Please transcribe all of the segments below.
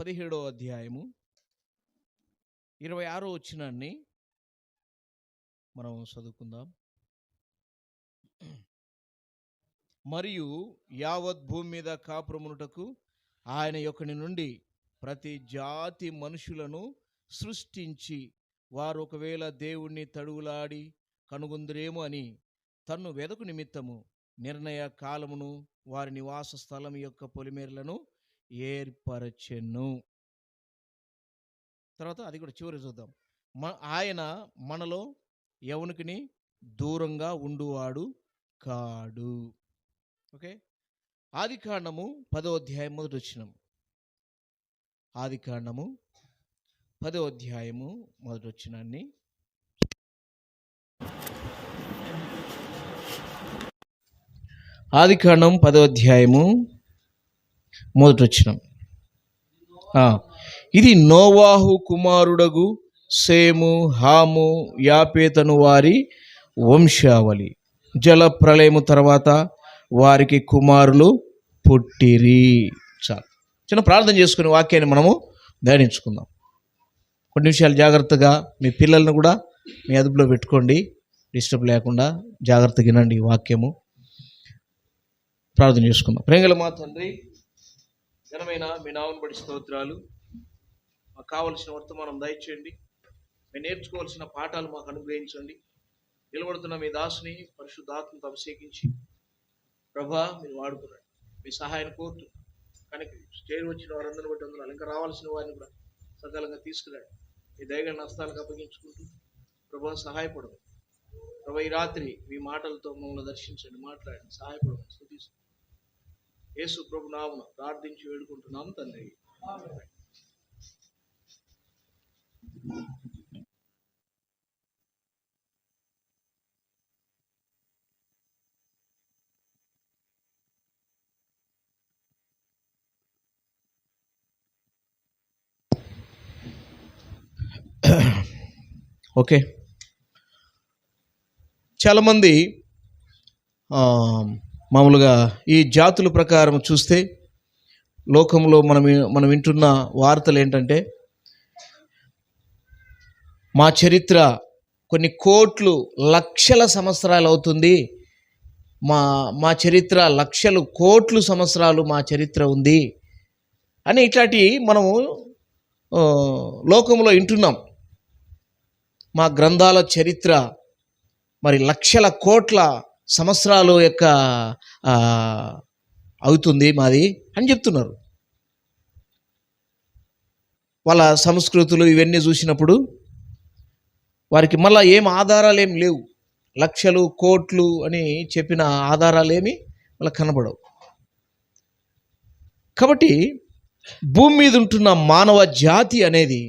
17వ అధ్యాయము 26వ వచనాన్ని మనం చదువుకుందాం. మరియు యావత్ భూమి మీద కాపురమునుటకు ఆయన యొక్కని నుండి ప్రతి జాతి మనుషులను సృష్టించి, వారు ఒకవేళ దేవుణ్ణి తడువులాడి కనుగొందురేమో అని తన్ను వెదకు నిమిత్తము నిర్ణయ కాలమును వారి నివాస స్థలం యొక్క పొలిమేరలను ఏర్పరచెను. తర్వాత అది కూడా చివరి చూద్దాం. ఆయన మనలో ఎవనికి దూరంగా ఉండువాడు కాడు. ఓకే, ఆదికాండము 10వ అధ్యాయం మొదటి వచనం. ఆదికాండము 10వ అధ్యాయము మొదటి వచనాన్ని ఆదికాండం 10వ అధ్యాయము మొదటి వచనం. ఇది నోవాహు కుమారుడగు సేము, హాము, యాపేతను వారి వంశావళి. జల ప్రళయము తర్వాత వారికి కుమారులు పుట్టిరి. చాలు, చిన్న ప్రార్థన చేసుకునే వాక్యాన్ని మనము ధ్యానించుకుందాం. కొన్ని విషయాలు జాగ్రత్తగా మీ పిల్లలను కూడా మీ అదుపులో పెట్టుకోండి, డిస్టర్బ్ లేకుండా జాగ్రత్తగా వినండి ఈ వాక్యము. ప్రార్థన చేసుకుందాం. ప్రేమగల మా తండ్రి, ఘనమైన మీ నామమును బట్టి స్తోత్రాలు. మాకు కావలసిన వర్తమానం దయచేయండి, మేము నేర్చుకోవాల్సిన పాఠాలు మాకు అనుగ్రహించండి. నిలబడుతున్న మీ దాసుని పరిశుద్ధాత్మతో అభిషేకించి ప్రభా మీరు వాడుకున్నాడు. మీ సహాయాన్ని కోరుతూ కనుక స్టేజ్ వచ్చిన వారందరిని బట్టి అందులో ఇంకా రావాల్సిన వారిని కూడా సకాలంగా తీసుకురాడు. మీ దయగల నష్టాలకు అప్పగించుకుంటూ ప్రభా సహాయపడదు. ప్రభా ఈ రాత్రి మీ మాటలతో మమ్మల్ని దర్శించండి, మాట్లాడండి, సహాయపడమని స్తుతిస్తూ యేసు ప్రభు నామమున ప్రార్థించి వేడుకుంటున్నాము తండ్రి. ఓకే, చాలామంది మామూలుగా ఈ జాతుల ప్రకారం చూస్తే లోకంలో మనం వింటున్న వార్తలు ఏంటంటే, మా చరిత్ర కొన్ని కోట్లు లక్షల సంవత్సరాలు అవుతుంది, మా చరిత్ర లక్షలు కోట్లు సంవత్సరాలు మా చరిత్ర ఉంది అని ఇట్లాంటి మనము లోకంలో వింటున్నాం. మా గ్రంథాల చరిత్ర మరి లక్షల కోట్ల సంవత్సరాలు యొక్క అవుతుంది మాది అని చెప్తున్నారు. వాళ్ళ సంస్కృతులు ఇవన్నీ చూసినప్పుడు వారికి మళ్ళీ ఏం ఆధారాలు ఏమి లేవు. లక్షలు కోట్లు అని చెప్పిన ఆధారాలు ఏమి వాళ్ళకి కనబడవు. కాబట్టి భూమి మీద ఉంటున్న మానవ జాతి అనేది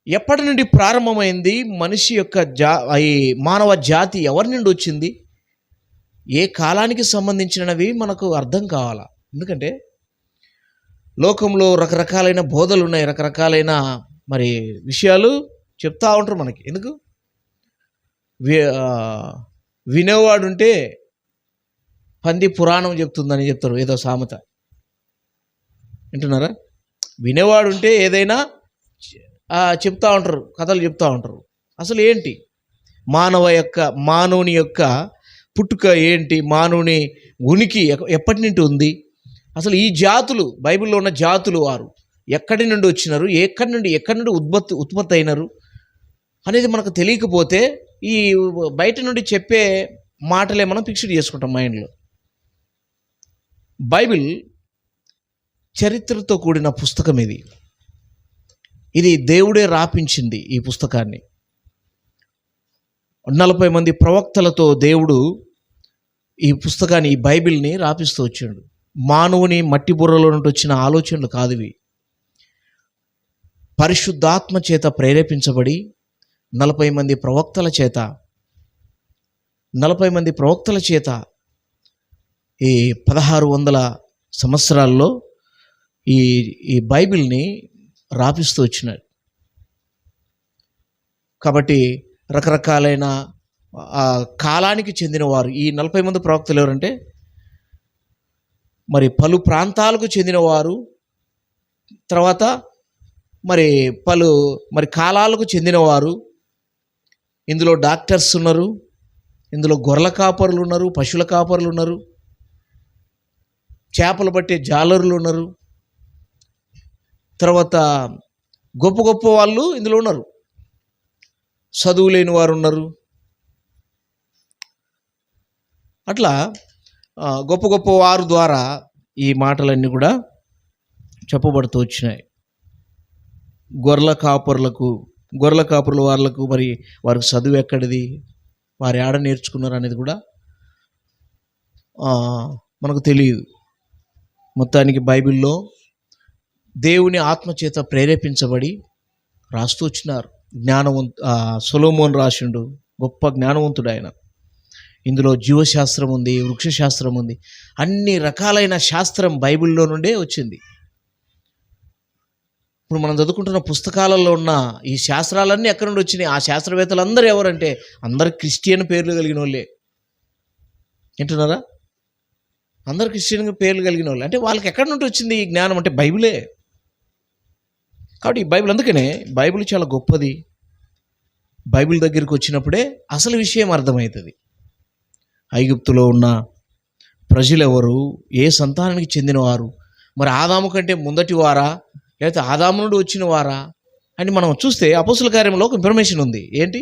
ఎప్పటి నుండి ప్రారంభమైంది? మనిషి యొక్క ఈ మానవ జాతి ఎవరి నుండి వచ్చింది? ఏ కాలానికి సంబంధించినవి మనకు అర్థం కావాలా. ఎందుకంటే లోకంలో రకరకాలైన బోధలు ఉన్నాయి, రకరకాలైన మరి విషయాలు చెప్తా ఉంటారు మనకి. ఎందుకు వినేవాడు ఉంటే పంది పురాణం చెప్తుందని చెప్తారు, ఏదో సామెత వింటున్నారా? వినేవాడు ఉంటే ఏదైనా చెప్తా ఉంటారు, కథలు చెప్తా ఉంటారు. అసలు ఏంటి మానవుని యొక్క పుట్టుక ఏంటి, మానవుని ఉనికి ఎప్పటి నుండి ఉంది, అసలు ఈ జాతులు బైబిల్లో ఉన్న జాతులు వారు ఎక్కడి నుండి వచ్చినారు, ఎక్కడి నుండి ఉత్పత్తి అయినారు అనేది మనకు తెలియకపోతే ఈ బయట నుండి చెప్పే మాటలే మనం ఫిక్స్డ్ చేసుకుంటాం మైండ్లో. బైబిల్ చరిత్రతో కూడిన పుస్తకం ఇది దేవుడే రాపించింది. ఈ పుస్తకాన్ని 40 మంది ప్రవక్తలతో దేవుడు ఈ పుస్తకాన్ని, ఈ బైబిల్ని రాపిస్తూ వచ్చాడు. మానవుని మట్టి బుర్రలో నుండి వచ్చిన ఆలోచనలు కాదు ఇవి. పరిశుద్ధాత్మ చేత ప్రేరేపించబడి 40 మంది ప్రవక్తల చేత ఈ 1600 సంవత్సరాల్లో ఈ బైబిల్ని రాపిస్తూ వచ్చినాడు. కాబట్టి రకరకాలైన కాలానికి చెందినవారు ఈ 40 మంది ప్రవక్తలు ఎవరంటే, మరి పలు ప్రాంతాలకు చెందినవారు, తర్వాత మరి కాలాలకు చెందినవారు, ఇందులో డాక్టర్స్ ఉన్నారు, ఇందులో గొర్రెల కాపరులు ఉన్నారు, పశువుల కాపరులు ఉన్నారు, చేపలు పట్టే జాలరులు ఉన్నారు, తర్వాత గొప్ప గొప్ప వాళ్ళు ఇందులో ఉన్నారు, చదువు లేని వారు ఉన్నారు. అట్లా గొప్ప గొప్ప వారు ద్వారా ఈ మాటలన్నీ కూడా చెప్పబడుతూ వచ్చినాయి. గొర్రెల కాపరుల వాళ్ళకు మరి వారికి చదువు ఎక్కడిది, వారు ఏడ నేర్చుకున్నారు అనేది కూడా మనకు తెలియదు. మొత్తానికి బైబిల్లో దేవుని ఆత్మచేత ప్రేరేపించబడి రాస్తూ వచ్చినారు. సొలొమోను రాసిండు, గొప్ప జ్ఞానవంతుడు ఆయన. ఇందులో జీవశాస్త్రం ఉంది, వృక్షశాస్త్రం ఉంది, అన్ని రకాలైన శాస్త్రం బైబిల్లో నుండే వచ్చింది. ఇప్పుడు మనం చదువుకుంటున్న పుస్తకాలలో ఉన్న ఈ శాస్త్రాలన్నీ ఎక్కడి నుండి వచ్చినాయి? ఆ శాస్త్రవేత్తలు అందరూ ఎవరంటే అందరు క్రిస్టియన్ పేర్లు కలిగిన వాళ్ళే. వింటున్నారా? అందరు క్రిస్టియన్ పేర్లు కలిగిన వాళ్ళు. అంటే వాళ్ళకి ఎక్కడి నుండి వచ్చింది ఈ జ్ఞానం? అంటే బైబిలే. కాబట్టి ఈ బైబిల్, అందుకనే బైబిల్ చాలా గొప్పది. బైబిల్ దగ్గరికి వచ్చినప్పుడే అసలు విషయం అర్థమవుతుంది. ఐగుప్తులో ఉన్న ప్రజలు ఎవరు, ఏ సంతానానికి చెందినవారు, మరి ఆదాము కంటే ముందటి వారా, లేకపోతే ఆదాము నుండి వచ్చిన వారా అని మనం చూస్తే అపోస్తుల కార్యంలో ఒక ఇన్ఫర్మేషన్ ఉంది. ఏంటి?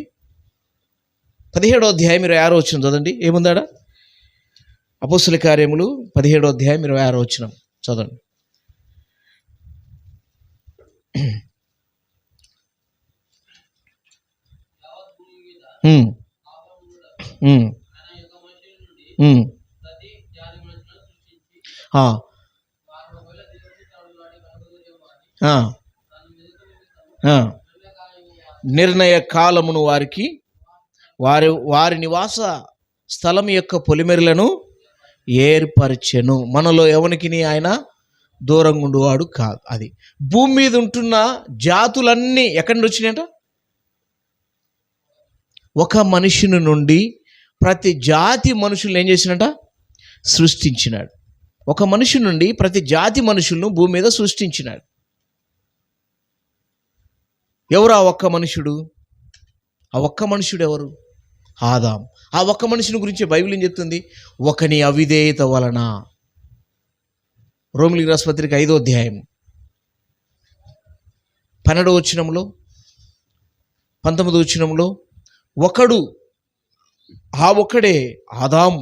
17వ అధ్యాయం 26వ వచనం చదవండి. ఏముందాడా? అపోస్తుల కార్యములు 17వ అధ్యాయం 26వ వచనం చదవండి. నిర్ణయ కాలమును వారి నివాస స్థలం యొక్క పొలిమెరులను ఏర్పరిచెను. మనలో ఎవనికి ఆయన దూరంగా ఉండేవాడు కాదు. అది భూమి మీద ఉంటున్న జాతులన్నీ ఎక్కడి నుండి వచ్చినాయంట? ఒక మనుషుని నుండి ప్రతి జాతి మనుషులను ఏం చేసినట? సృష్టించినాడు. ఒక మనిషి నుండి ప్రతి జాతి మనుషులను భూమి మీద సృష్టించినాడు. ఎవరు ఆ ఒక్క మనుషుడు? ఆ ఒక్క మనుషుడు ఎవరు? ఆదాం. ఆ ఒక్క మనుషుని గురించి బైబిల్ ఏం చెప్తుంది? ఒకని అవిధేయత వలన. రోమిలికి రాసిన పత్రిక 5వ అధ్యాయం 12వ వచనంలో 19వ వచనంలో ఒకడు, ఆ ఒక్కడే ఆదాం.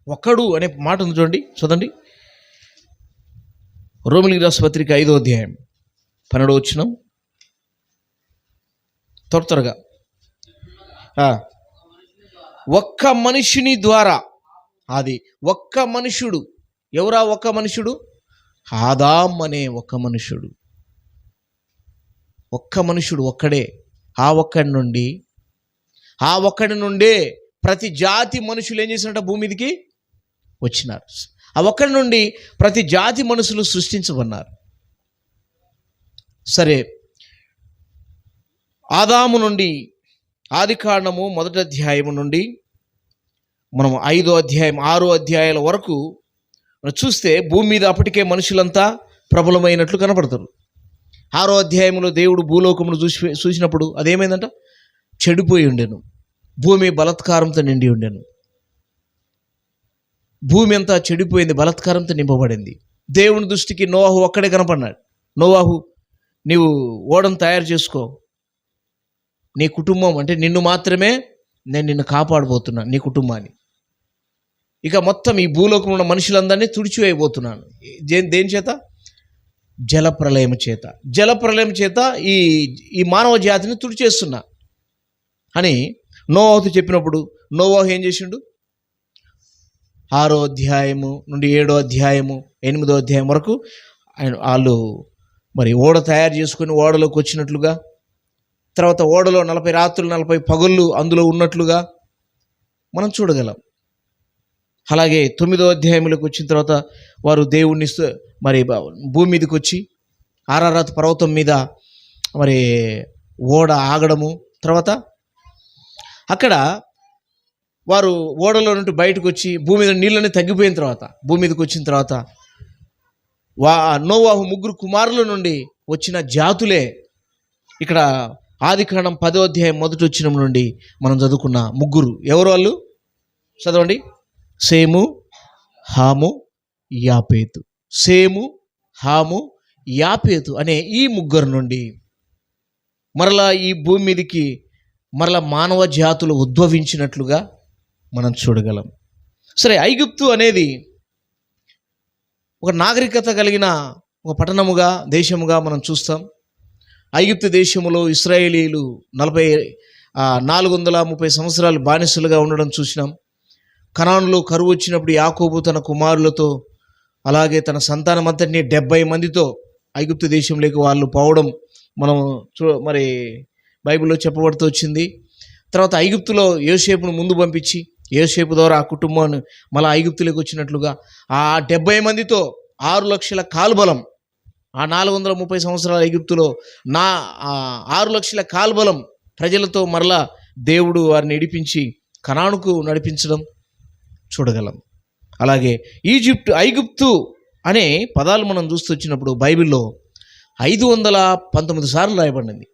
ఒక్కడు అనే మాట ఉంది చూడండి, చదవండి. రోమిలికి రాసిన పత్రిక 5వ అధ్యాయం 12వ వచనం, త్వరగా. ఒక్క మనుషుని ద్వారా. అది ఒక్క మనుషుడు. ఎవరా ఒక్క మనుషుడు? ఆదాం అనే ఒక్క మనుషుడు. ఒక్క మనుషుడు ఒక్కడే. ఆ ఒక్కడి నుండే ప్రతి జాతి మనుషులు ఏం చేసినట్ట? భూమి మీదకి వచ్చినారు. ఆ ఒక్కడి నుండి ప్రతి జాతి మనుషులు సృష్టించబడినారు. సరే, ఆదాము నుండి ఆది కాండము 1వ అధ్యాయము నుండి మనం 5వ అధ్యాయం 6వ అధ్యాయాల వరకు చూస్తే భూమి మీద అప్పటికే మనుషులంతా ప్రబలమైనట్లు కనపడతారు. 6వ అధ్యాయంలో దేవుడు భూలోకమును చూసినప్పుడు అదేమైందంట? చెడిపోయి ఉండెను. భూమి బలాత్కారంతో నిండి ఉండెను. భూమి అంతా చెడిపోయింది, బలాత్కారంతో నింపబడింది. దేవుని దృష్టికి నోవాహు ఒక్కడే కనపడినాడు. నోవాహు, నీవు ఓడను తయారు చేసుకో, నీ కుటుంబం అంటే నిన్ను మాత్రమే నేను నిన్ను కాపాడబోతున్నాను, నీ కుటుంబాన్ని. ఇక మొత్తం ఈ భూలోకంలో ఉన్న మనుషులందరినీ తుడిచివేయబోతున్నాను. దేని చేత? జలప్రలయం చేత. జలప్రలయం చేత ఈ మానవ జాతిని తుడిచేస్తున్నా అని నోవాహుతో చెప్పినప్పుడు నోవాహు ఏం చేసిండు? 6వ అధ్యాయము నుండి 7వ అధ్యాయము 8వ అధ్యాయం వరకు వాళ్ళు మరి ఓడ తయారు చేసుకుని ఓడలోకి వచ్చినట్లుగా, తర్వాత ఓడలో 40 రాత్రులు 40 పగళ్ళు అందులో ఉన్నట్లుగా మనం చూడగలం. అలాగే 9వ అధ్యాయంలోకి వచ్చిన తర్వాత వారు దేవుణ్ణి మరి భూమి మీదకి వచ్చి ఆరారాత్ పర్వతం మీద మరి ఓడ ఆగడము, తర్వాత అక్కడ వారు ఓడలో నుండి బయటకు వచ్చి భూమి మీద నీళ్ళని తగ్గిపోయిన తర్వాత భూమి మీదకి వచ్చిన తర్వాత నోవాహు ముగ్గురు కుమారుల నుండి వచ్చిన జాతులే ఇక్కడ ఆదికాండం 10వ అధ్యాయం మొదటి వచనం నుండి మనం చదువుకున్న ముగ్గురు. ఎవరు వాళ్ళు? చదవండి. సేము, హాము, యాపేతు. సేము, హాము, యాపేతు అనే ఈ ముగ్గురు నుండి మరలా ఈ భూమి మీదకి మరలా మానవ జాతులు ఉద్భవించినట్లుగా మనం చూడగలం. సరే, ఐగుప్తు అనేది ఒక నాగరికత కలిగిన ఒక పట్టణముగా, దేశముగా మనం చూస్తాం. ఐగుప్తు దేశములో ఇశ్రాయేలీలు 430 సంవత్సరాలు బానిసలుగా ఉండడం చూసినాం. కనానులో కరువు వచ్చినప్పుడు యాకోబు తన కుమారులతో అలాగే తన సంతానం అంతటిని 70 మందితో ఐగుప్తు దేశంలోకి వాళ్ళు పోవడం మనం మరి బైబిల్లో చెప్పబడుతూ వచ్చింది. తర్వాత ఐగుప్తులో యోసేపును ముందు పంపించి యోసేపు ద్వారా ఆ కుటుంబాన్ని మళ్ళీ ఐగుప్తులోకి వచ్చినట్లుగా ఆ 70 మందితో 6 లక్షల కాల్బలం, ఆ 430 సంవత్సరాల ఐగుప్తులో 6 లక్షల కాల్బలం ప్రజలతో మరలా దేవుడు వారిని నడిపించి కనానుకు నడిపించడం చూడగలం. అలాగే ఐగుప్తు అనే పదాలు మనం చూస్తూ వచ్చినప్పుడు బైబిల్లో 519 సార్లు రాయబడింది.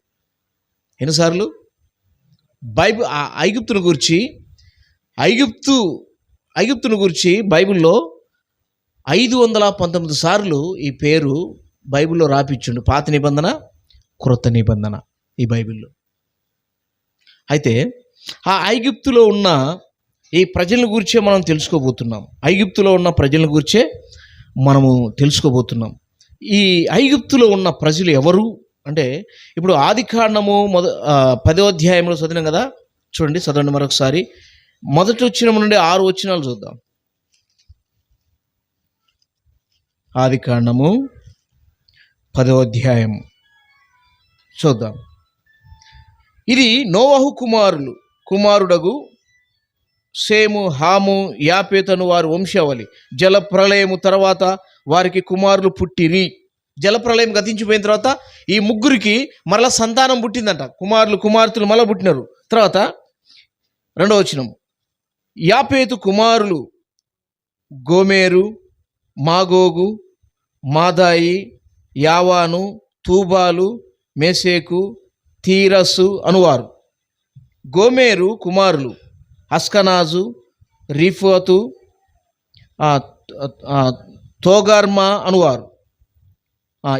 ఎన్నిసార్లు? ఐగుప్తును గురించి బైబిల్లో 519 సార్లు ఈ పేరు బైబిల్లో రాపిచ్చుండు. పాత నిబంధన, క్రొత్త నిబంధన ఈ బైబిల్లో. అయితే ఆ ఐగుప్తులో ఉన్న ఈ ప్రజల గురించే మనం తెలుసుకోబోతున్నాం. ఐగుప్తులో ఉన్న ప్రజల గురించే మనము తెలుసుకోబోతున్నాం. ఈ ఐగుప్తులో ఉన్న ప్రజలు ఎవరు అంటే, ఇప్పుడు ఆదికాండము 10వ అధ్యాయంలో చదివినాం కదా. చూడండి, చదవండి మరొకసారి. మొదటి వచనం నుండి 6 వచనాలు చూద్దాం. ఆదికాండము 10వ అధ్యాయం చూద్దాం. ఇది నోవహు కుమారుడగు సేము, హాము, యాపేతను వారి వంశావళి. జలప్రళయము తర్వాత వారికి కుమారులు పుట్టిరి. జలప్రళయం గతించిపోయిన తర్వాత ఈ ముగ్గురికి మరలా సంతానం పుట్టిందంట. కుమార్తెలు మళ్ళీ పుట్టినారు. తర్వాత 2వ వచనం, యాపేతు కుమారులు గోమెరు, మాగోగు, మాదాయి, యావాను, తూబాలు, మెషేకు, తీరస్సు అనువారు. గోమెరు కుమారులు అస్కనాజు, రిఫోతు, తోగర్మా అనువారు.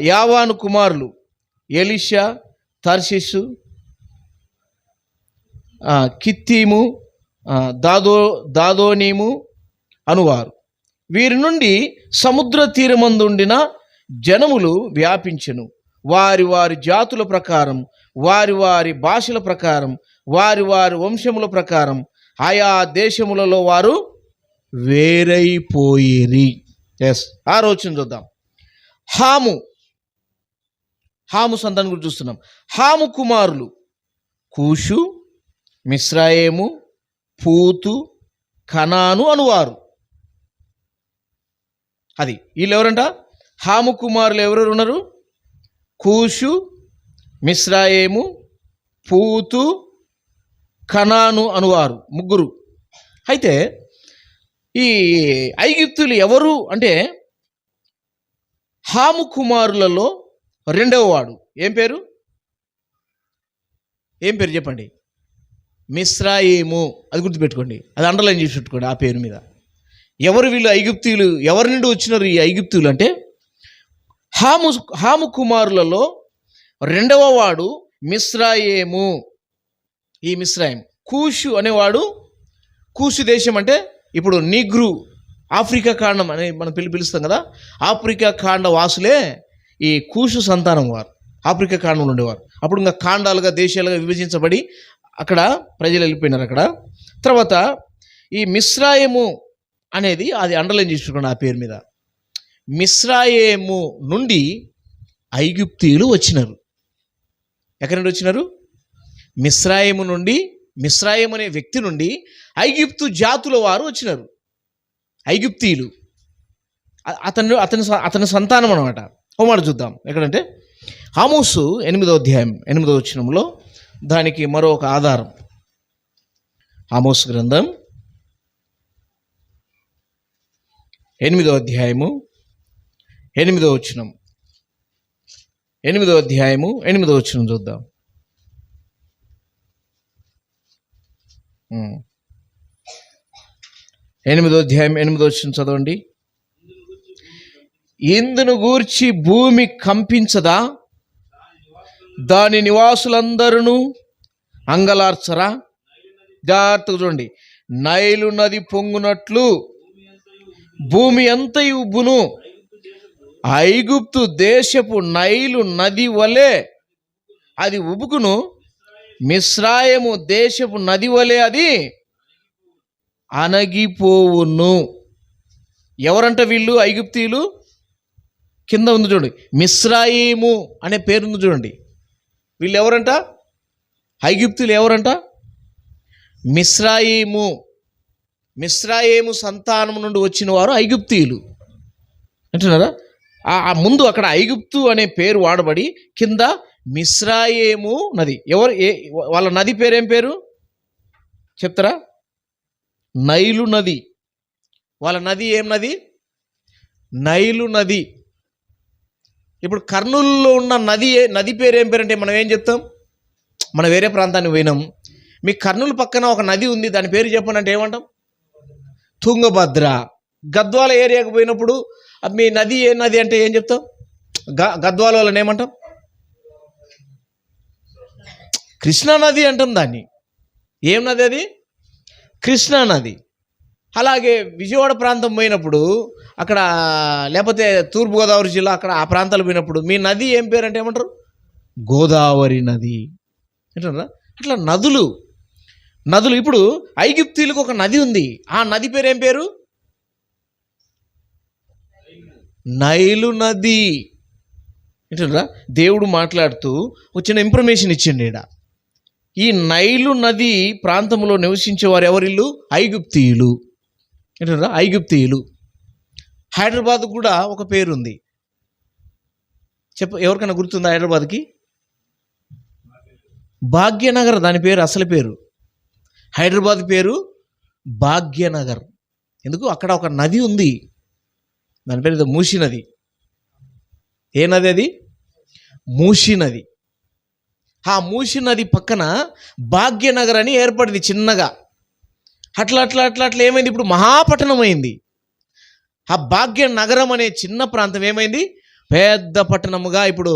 యావాను కుమారులు ఎలిషా, తర్షిషు, కిత్తీము, దాదోనీము అనువారు. వీరి నుండి సముద్ర తీరమందుండిన జనములు వ్యాపించెను. వారి వారి జాతుల ప్రకారం, వారి వారి భాషల ప్రకారం, వారి వారి వంశముల ప్రకారం ఆయా దేశములలో వారు వేరైపోయిరి. 6వ వచనం చూద్దాం. హాము సంతానం గురించి చూస్తున్నాం. హాము కుమారులు కూషు, మిస్రాయేము, పూతు, కనాను అనువారు. అది వీళ్ళు ఎవరంట? హాము కుమారులు ఎవరెవరు ఉన్నారు? కూషు, మిస్రాయేము, పూతు, కనాను అనువారు ముగ్గురు. అయితే ఈ ఐగుప్తులు ఎవరు అంటే, హాము కుమారులలో 2వ వాడు ఏం పేరు చెప్పండి? మిస్రాయేము. అది గుర్తుపెట్టుకోండి, అది అండర్లైన్ చేసి పెట్టుకోండి ఆ పేరు మీద. ఎవరు వీళ్ళు ఐగుప్తీయులు? ఎవరి నుండి వచ్చినారు ఈ ఐగుప్తీయులు అంటే, హాము కుమారులలో 2వ వాడు మిస్రాయేము. ఈ మిస్రాయిం. కూషు అనేవాడు, కూషు దేశం అంటే ఇప్పుడు నీగ్రు, ఆఫ్రికా ఖండం అని మనం పిలుస్తాం కదా. ఆఫ్రికా ఖండ వాసులే ఈ కూషు సంతానం వారు. ఆఫ్రికా ఖండంలో ఉండేవారు. అప్పుడు ఇంకా ఖండాలుగా, దేశాలుగా విభజించబడి అక్కడ ప్రజలు వెళ్ళిపోయినారు అక్కడ. తర్వాత ఈ మిస్రాయేము అనేది అది అండర్లైన్ చేసుకున్నాను ఆ పేరు మీద. మిస్రాయేము నుండి ఐగుప్తీయులు వచ్చినారు. ఎక్కడి నుండి వచ్చినారు? మిస్రాయేము నుండి, మిస్రాయేం అనే వ్యక్తి నుండి ఐగుప్తు జాతుల వారు వచ్చినారు. ఐగుప్తీయులు అతని సంతానం అనమాట. ఓ మాట చూద్దాం. ఎక్కడంటే ఆమోసు 8వ అధ్యాయం 8వ వచనంలో దానికి మరొక ఆధారం. ఆమోసు గ్రంథం 8వ అధ్యాయము 8వ వచనం, 8వ అధ్యాయము 8వ వచనం చూద్దాం. 8వ అధ్యాయం 8వ వచనం చదవండి. ఇందును గూర్చి భూమి కంపించదా, దాని నివాసులందరూ అంగలార్చరా? జాగ్రత్తగా చూడండి. నైలు నది పొంగునట్లు భూమి అంతయు ఉబ్బును, ఐగుప్తు దేశపు నైలు నది వలె అది ఉబుకును, మిస్రాయము దేశపు నది వలె అది అణగిపోవును. ఎవరంట వీళ్ళు? ఐగుప్తీయులు. కింద ఉంది చూడండి, మిస్రాయిము అనే పేరుంది చూడండి. వీళ్ళు ఎవరంట? ఐగుప్తీయులు. ఎవరంట? మిస్రాయిము. మిస్రాయిము సంతానం నుండి వచ్చిన వారు ఐగుప్తీయులు అంటున్నారా? ఆ ముందు అక్కడ ఐగుప్తు అనే పేరు వాడబడి కింద మిస్రాయిము నది. వాళ్ళ నది పేరేం పేరు చెప్తారా? నైలు నది. వాళ్ళ నది ఏం నది? నైలు నది. ఇప్పుడు కర్నూలులో ఉన్న నది పేరు ఏం పేరు అంటే మనం ఏం చెప్తాం? మనం వేరే ప్రాంతానికి పోయినాం, మీ కర్నూలు పక్కన ఒక నది ఉంది, దాని పేరు చెప్పండి అంటే ఏమంటాం? తుంగభద్ర. గద్వాల ఏరియాకు పోయినప్పుడు మీ నది ఏ నది అంటే ఏం చెప్తాం? గద్వాల వాళ్ళని ఏమంటాం? కృష్ణా నది అంటాం దాన్ని. ఏం నది అది? కృష్ణా నది. అలాగే విజయవాడ ప్రాంతం పోయినప్పుడు అక్కడ, లేకపోతే తూర్పుగోదావరి జిల్లా అక్కడ ఆ ప్రాంతాలు పోయినప్పుడు మీ నది ఏం పేరు అంటే ఏమంటారు? గోదావరి నది అంటారా? అట్లా నదులు. ఇప్పుడు ఐగుప్తీయులకు ఒక నది ఉంది, ఆ నది పేరు ఏం పేరు? నైలు నది అంటారా? దేవుడు మాట్లాడుతూ వచ్చిన ఇన్ఫర్మేషన్ ఇచ్చిండు ఈడ. ఈ నైలు నది ప్రాంతంలో నివసించే వారు ఎవరిల్లు? ఐగుప్తీయులు అంటారా? ఐగుప్తీయులు. హైదరాబాద్ కూడా ఒక పేరుంది, ఎవరికైనా గుర్తుందా? హైదరాబాద్కి భాగ్యనగర్ దాని పేరు, అసలు పేరు. హైదరాబాద్ పేరు భాగ్యనగర్. ఎందుకు? అక్కడ ఒక నది ఉంది, దాని పేరు మూసీ నది. ఏ నది అది? మూసీ నది. ఆ మూసీ నది పక్కన భాగ్యనగర్ అని ఏర్పడింది చిన్నగా. అట్లా అట్లా అట్లా అట్లా ఏమైంది? ఇప్పుడు మహాపట్టణం అయింది. ఆ భాగ్యనగరం అనే చిన్న ప్రాంతం ఏమైంది? పెద్ద పట్టణముగా ఇప్పుడు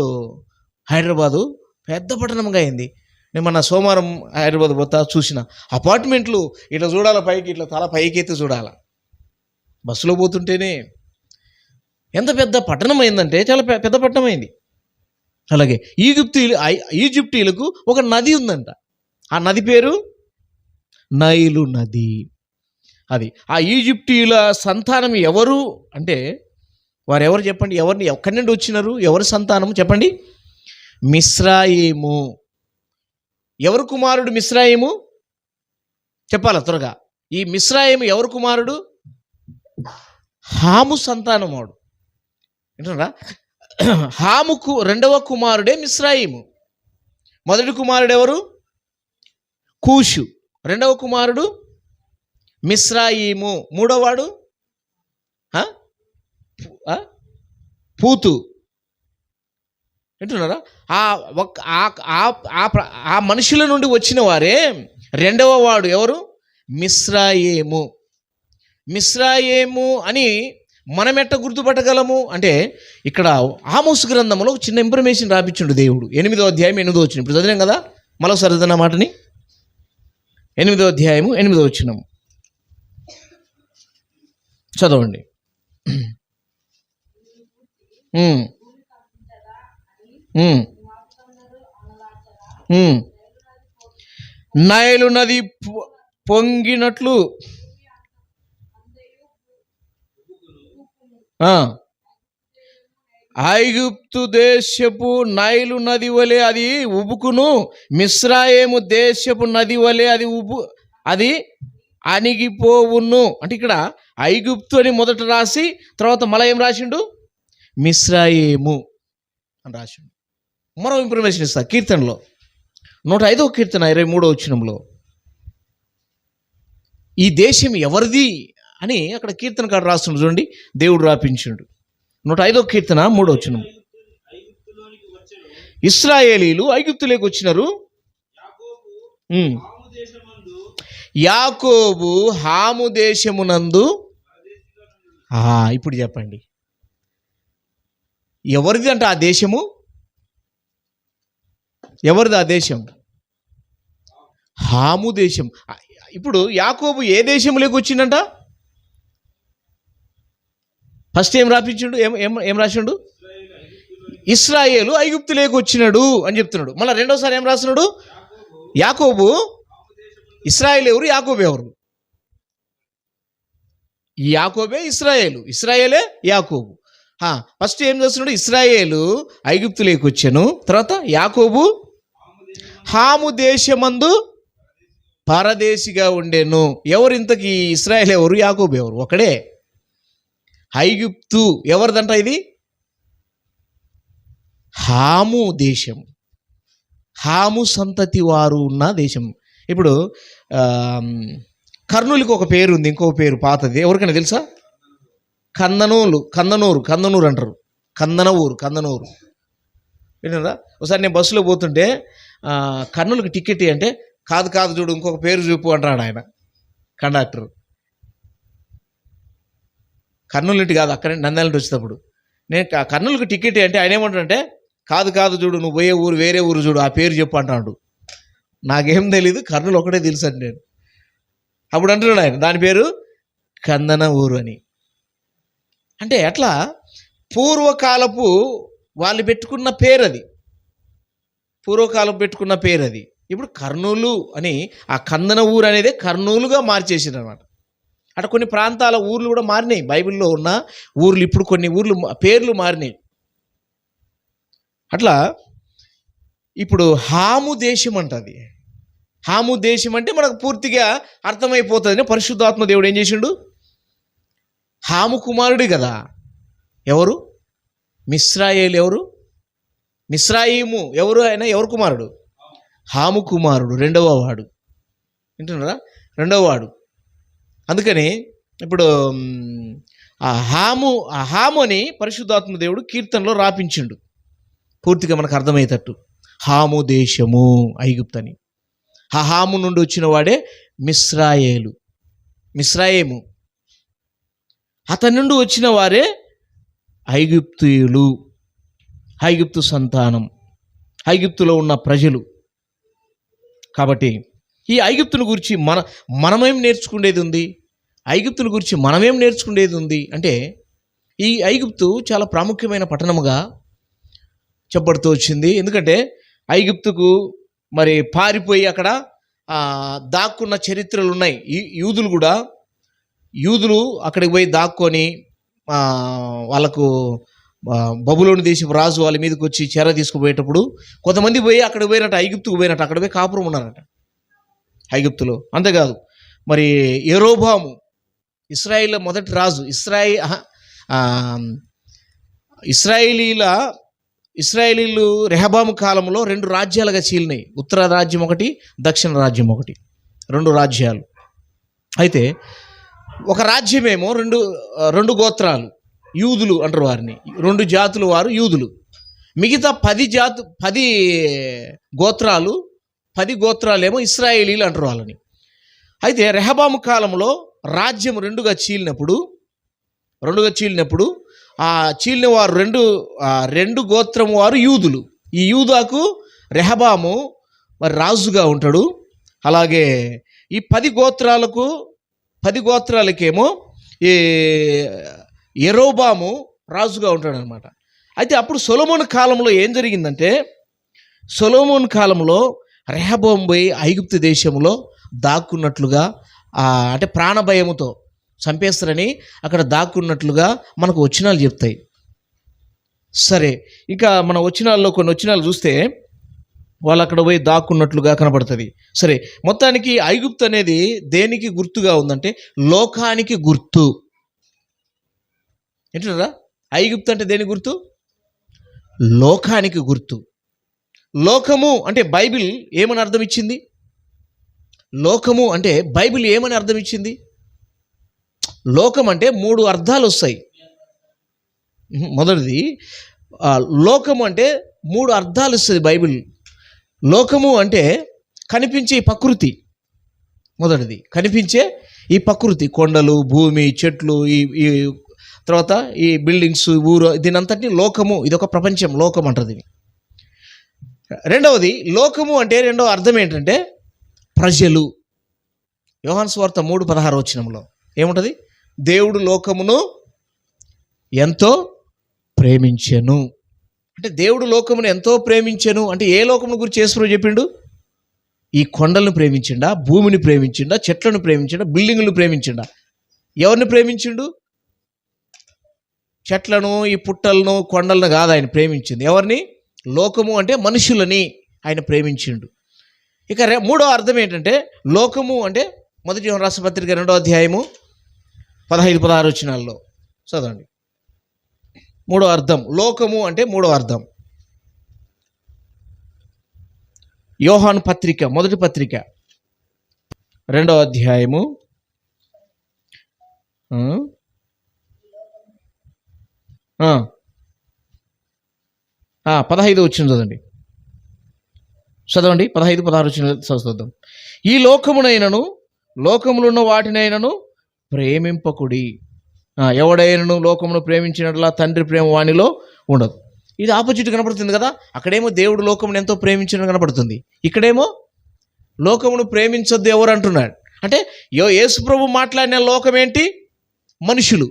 హైదరాబాదు పెద్ద పట్టణంగా అయింది. నేను మన సోమవారం హైదరాబాద్ పోతా, చూసిన అపార్ట్మెంట్లు ఇట్లా చూడాలి, పైకి ఇట్లా తల పైకి ఎత్తి చూడాలి. బస్సులో పోతుంటేనే ఎంత పెద్ద పట్టణం అయిందంటే చాలా పెద్ద పట్టణం అయింది. అలాగే ఈజిప్టీయులకు ఒక నది ఉందంట, ఆ నది పేరు నైలు నది. అది ఆ ఈజిప్టీయుల సంతానం ఎవరు అంటే వారు ఎవరు చెప్పండి? ఎక్కడి నుండి వచ్చినారు? ఎవరి సంతానం చెప్పండి? మిస్రాయిము. ఎవరు కుమారుడు మిస్రాయిము? చెప్పాలా త్వరగా. ఈ మిస్రాయిము ఎవరు కుమారుడు? హాము సంతానం వాడు. ఏంటరా? హాముకు రెండవ కుమారుడే మిస్రాయిము. మొదటి కుమారుడు ఎవరు? కూషు. రెండవ కుమారుడు మిస్రాయిము. మూడోవాడు పూతు. వింటున్నారా? ఆ మనుషుల నుండి వచ్చిన వారే రెండవ వాడు ఎవరు? మిస్రాయేము. మిస్రాయేము అని మనం ఎట్ట గుర్తుపట్టగలము అంటే ఇక్కడ ఆమోసు గ్రంథంలో ఒక చిన్న ఇన్ఫర్మేషన్ రాపించిండు దేవుడు. 8వ అధ్యాయం 8వ వచనం. ఇప్పుడు చదివాం కదా, మరోసారి చదివిన మాటని. 8వ అధ్యాయము 8వ వచనం చదవండి. నైలు నది పొంగినట్లు ఐగుప్తు దేశపు నైలు నది వలె అది ఉబుకును, మిస్రాయేము దేశపు నది వలె అది అణిగిపోవును. అంటే ఇక్కడ ఐగుప్తు అని మొదట రాసి తర్వాత మళ్ళీ ఏం రాసిండు? మిస్రాయేము అని రాసిండు. మరో ఇన్ఫర్మేషన్ ఇస్తా. కీర్తనలో 105వ కీర్తన 23వ వచనంలో ఈ దేశం ఎవరిది అని అక్కడ కీర్తనకాడు రాస్తుండు చూడండి. దేవుడు రాపించిండు. 105వ కీర్తన 3వ వచనం. ఇశ్రాయేలీలు ఐగుప్తులోకి వచ్చినారు. యాకోబు హాము దేశమునందు. ఇప్పుడు చెప్పండి, ఎవరిది అంట ఆ దేశము? ఎవరిది ఆ దేశం? హాము దేశం. ఇప్పుడు యాకోబు ఏ దేశంలోకి వచ్చిందంట? ఫస్ట్ ఏం రాపించిండు? ఏం రాసిండు? ఇశ్రాయేలు ఐగుప్తులోకి వచ్చినాడు అని చెప్తున్నాడు. మళ్ళీ రెండోసారి ఏం రాస్తున్నాడు? యాకోబు. ఇశ్రాయేల్ ఎవరు? యాకోబు ఎవరు? యాకోబే ఇశ్రాయేలు, ఇశ్రాయేలే యాకోబు. ఫస్ట్ ఏం చేస్తున్నాడు? ఇశ్రాయేలు ఐగుప్తులోకి వచ్చాను, తర్వాత యాకోబు హాము దేశమందు పరదేశిగా ఉండేను. ఎవరు ఇంతకీ? ఇశ్రాయేల్ ఎవరు? యాకోబు ఎవరు? ఒకడే. ఐగుప్తు ఎవరిదంట? ఇది హాము దేశం, హాము సంతతి వారు ఉన్న దేశం. ఇప్పుడు కర్నూలుకి ఒక పేరు ఉంది, ఇంకొక పేరు పాతది. ఎవరికైనా తెలుసా? కందనూరు అంటారు. కందనూరు విన్నారా? ఒకసారి నేను బస్సులో పోతుంటే కర్నూలుకి టికెట్ అంటే, కాదు చూడు ఇంకొక పేరు చూపు అంటాడు ఆయన కండక్టర్. కర్నూలు ఇంటి కాదు, అక్కడే నంద్యాల నుండి వచ్చేటప్పుడు నేను కర్నూలుకి టికెట్ అంటే ఆయన ఏమంటాడంటే, కాదు చూడు నువ్వు పోయే ఊరు వేరే ఊరు చూడు, ఆ పేరు చెప్పు అంటాడు. నాకేం తెలీదు, కర్నూలు ఒకటే తెలుసు అండి నేను. అప్పుడు అంటున్నాడు ఆయన, దాని పేరు కందన ఊరు అని. అంటే అట్లా పూర్వకాలపు వాళ్ళు పెట్టుకున్న పేరు అది, పూర్వకాలపు పెట్టుకున్న పేరు అది. ఇప్పుడు కర్నూలు అని ఆ కందన ఊరు అనేది కర్నూలుగా మార్చేసింది అనమాట. అట్లా కొన్ని ప్రాంతాల ఊర్లు కూడా మారినాయి. బైబిల్లో ఉన్న ఊర్లు ఇప్పుడు కొన్ని ఊర్లు పేర్లు మారినాయి. అట్లా ఇప్పుడు హాము దేశం అంటది. హాము దేశం అంటే మనకు పూర్తిగా అర్థమైపోతుంది. పరిశుద్ధాత్మ దేవుడు ఏం చేసిండు? హాము కుమారుడు కదా. ఎవరు? మిస్రాయేల్. ఎవరు? మిస్రాయిము ఎవరు? ఆయన ఎవరు కుమారుడు? హాము కుమారుడు, రెండవ వాడు. వింటున్నారా? రెండవ వాడు. అందుకని ఇప్పుడు ఆ హాము అని పరిశుద్ధాత్మ దేవుడు కీర్తనలో రాపించిండు, పూర్తిగా మనకు అర్థమయ్యేటట్టు. హాము దేశము ఐగుప్తు అని. ఆ హాము నుండి వచ్చిన వాడే మిస్రాయేము. అతని నుండి వచ్చిన వారే ఐగుప్తీయులు, ఐగుప్తు సంతానం, ఐగుప్తులో ఉన్న ప్రజలు. కాబట్టి ఈ ఐగుప్తుని గురించి మనమేం నేర్చుకునేది ఉంది? ఐగుప్తుని గురించి మనమేం నేర్చుకునేది ఉంది అంటే, ఈ ఐగుప్తు చాలా ప్రాముఖ్యమైన పట్టణముగా చెప్పబడుతూ వచ్చింది. ఎందుకంటే ఐగుప్తుకు మరి పారిపోయి అక్కడ దాక్కున్న చరిత్రలు ఉన్నాయి. యూదులు అక్కడికి పోయి దాక్కొని వాళ్ళకు బబులోను దేశపు రాజు వాళ్ళ మీదకి వచ్చి చెర తీసుకుపోయేటప్పుడు కొంతమంది పోయి అక్కడికి పోయినట్టు, ఐగుప్తుకు పోయినట్టు, అక్కడ పోయి కాపురం ఉన్నారట ఐగుప్తులో. అంతేకాదు, మరి యెరోబాము ఇశ్రాయేల్ మొదటి రాజు. ఇశ్రాయేలీలు రెహబాము కాలంలో 2 రాజ్యాలుగా చీలినాయి. ఉత్తర రాజ్యం ఒకటి, దక్షిణ రాజ్యం ఒకటి, 2 రాజ్యాలు. అయితే ఒక రాజ్యమేమో 2 గోత్రాలు, యూదులు అంటారు వారిని, 2 జాతులు వారు యూదులు. మిగతా 10 గోత్రాలేమో ఇశ్రాయేలీలు అంటారు వాళ్ళని. అయితే రెహబాము కాలంలో రాజ్యం 2గా చీలినప్పుడు ఆ చీలిన వారు 2 గోత్రం వారు యూదులు. ఈ యూదాకు రెహబాము మరి రాజుగా ఉంటాడు. అలాగే ఈ 10 గోత్రాలకేమో ఈ యెరోబాము రాజుగా ఉంటాడు అనమాట. అయితే అప్పుడు సొలొమోను కాలంలో ఏం జరిగిందంటే, సొలొమోను కాలంలో రెహబాము పోయి ఐగుప్తు దేశంలో దాక్కున్నట్లుగా, అంటే ప్రాణభయముతో చంపేస్తారని అక్కడ దాక్కున్నట్లుగా మనకు వచనాలు చెప్తాయి. సరే, ఇక మన కొన్ని వచనాలు చూస్తే వాళ్ళు అక్కడ పోయి దాక్కున్నట్లుగా కనబడుతుంది. సరే, మొత్తానికి ఐగుప్తు అనేది దేనికి గుర్తుగా ఉందంటే లోకానికి గుర్తు. ఏంటరా ఐగుప్తు అంటే దేనికి గుర్తు? లోకానికి గుర్తు. లోకము అంటే బైబిల్ ఏమని అర్థం ఇచ్చింది? లోకము అంటే బైబిల్ ఏమని అర్థం ఇచ్చింది? లోకం అంటే 3 అర్థాలు వస్తాయి. మొదటిది లోకము అంటే 3 అర్థాలు ఇస్తుంది బైబిల్. లోకము అంటే కనిపించే ఈ ప్రకృతి. మొదటిది కనిపించే ఈ ప్రకృతి, కొండలు, భూమి, చెట్లు, ఈ తర్వాత ఈ బిల్డింగ్స్, ఊరు, దీనంతటిని లోకము, ఇదొక ప్రపంచం, లోకం అంటారు దీన్ని. రెండవది లోకము అంటే రెండవ అర్థం ఏంటంటే ప్రజలు. యోహాను సువార్త 3:16 ఏముంటుంది? దేవుడు లోకమును ఎంతో ప్రేమించెను. అంటే దేవుడు లోకమును ఎంతో ప్రేమించెను అంటే ఏ లోకమును గురించి యేసు చెప్పిండు? ఈ కొండలను ప్రేమించిండా, భూమిని ప్రేమించిండా, చెట్లను ప్రేమించిండా, బిల్డింగులను ప్రేమించిండా? ఎవరిని ప్రేమించిండు? చెట్లను, ఈ పుట్టలను, కొండలను కాదు ఆయన ప్రేమించింది. ఎవరిని? లోకము అంటే మనుషులని ఆయన ప్రేమించిండు. ఇక మూడో అర్థం ఏంటంటే లోకము అంటే మొదటి యోహాను రాసిన పత్రిక 2వ అధ్యాయము 15-16 చదవండి. మూడో అర్థం లోకము అంటే మూడో అర్థం యోహాను పత్రిక, మొదటి పత్రిక 2వ అధ్యాయము 15 చదవండి. 15-16 చదువుతాం. ఈ లోకమునైనను లోకములున్న వాటినైనను ప్రేమింపకుడి. ఎవడైనను లోకమును ప్రేమించినట్లా తండ్రి ప్రేమ వానిలో ఉండదు. ఇది ఆపోజిట్ కనపడుతుంది కదా. అక్కడేమో దేవుడు లోకమును ఎంతో ప్రేమించడం కనపడుతుంది, ఇక్కడేమో లోకమును ప్రేమించొద్దు ఎవరు అంటున్నాడు. అంటే యేసుప్రభు మాట్లాడిన లోకం ఏంటి? మనుషులు.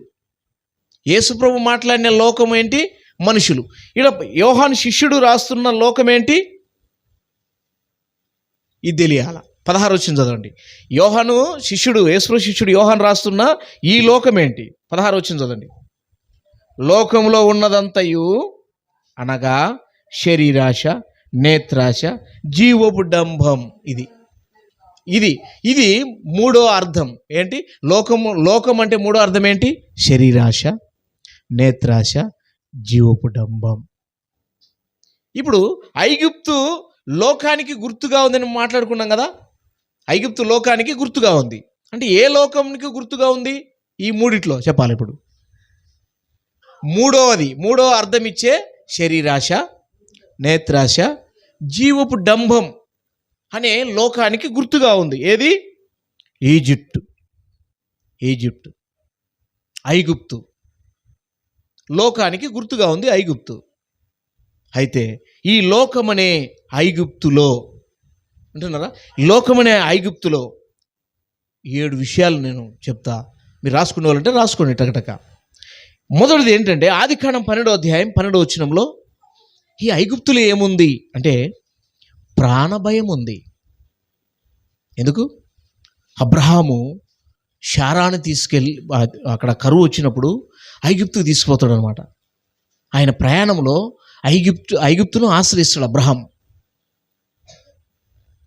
యేసుప్రభు మాట్లాడిన లోకం ఏంటి? మనుషులు. ఇక్కడ యోహాను శిష్యుడు రాస్తున్న లోకం ఏంటి? ఇది తెలియాల. 16 చదవండి. యోహాను శిష్యుడు, యేసు శిష్యుడు యోహాను రాస్తున్న ఈ లోకం ఏంటి? 16 చదవండి. లోకంలో ఉన్నదంతయు అనగా శరీరాశ, నేత్రాశ, జీవపు డంభం. ఇది మూడో అర్థం ఏంటి? లోకం అంటే మూడో అర్థం ఏంటి? శరీరాశ, నేత్రాశ, జీవపు డంభం. ఇప్పుడు ఐగుప్తు లోకానికి గుర్తుగా ఉందని మాట్లాడుకున్నాం కదా. ఐగుప్తు లోకానికి గుర్తుగా ఉంది అంటే ఏ లోకానికి గుర్తుగా ఉంది? ఈ మూడిట్లో చెప్పాలి. ఇప్పుడు మూడో అర్థం ఇచ్చే శరీరాశ, నేత్రాశ, జీవపు డంభం అనే లోకానికి గుర్తుగా ఉంది. ఏది? ఈజిప్టు, ఐగుప్తు లోకానికి గుర్తుగా ఉంది ఐగుప్తు. అయితే ఈ లోకమనే ఐగుప్తులో అంటున్నారా, లోకమనే ఐగుప్తులో 7 విషయాలు నేను చెప్తా. మీరు రాసుకునే వాళ్ళంటే రాసుకోండి టకటక. మొదటిది ఏంటంటే ఆదికాండం 12వ అధ్యాయం 12వ వచనంలో ఈ ఐగుప్తులో ఏముంది అంటే ప్రాణభయం ఉంది. ఎందుకు? అబ్రహాము శారాను తీసుకెళ్ళి అక్కడ కరువు వచ్చినప్పుడు ఐగుప్తుకు తీసుకుపోతాడు అనమాట. ఆయన ప్రయాణంలో ఐగుప్తును ఆశ్రయిస్తాడు అబ్రహాం.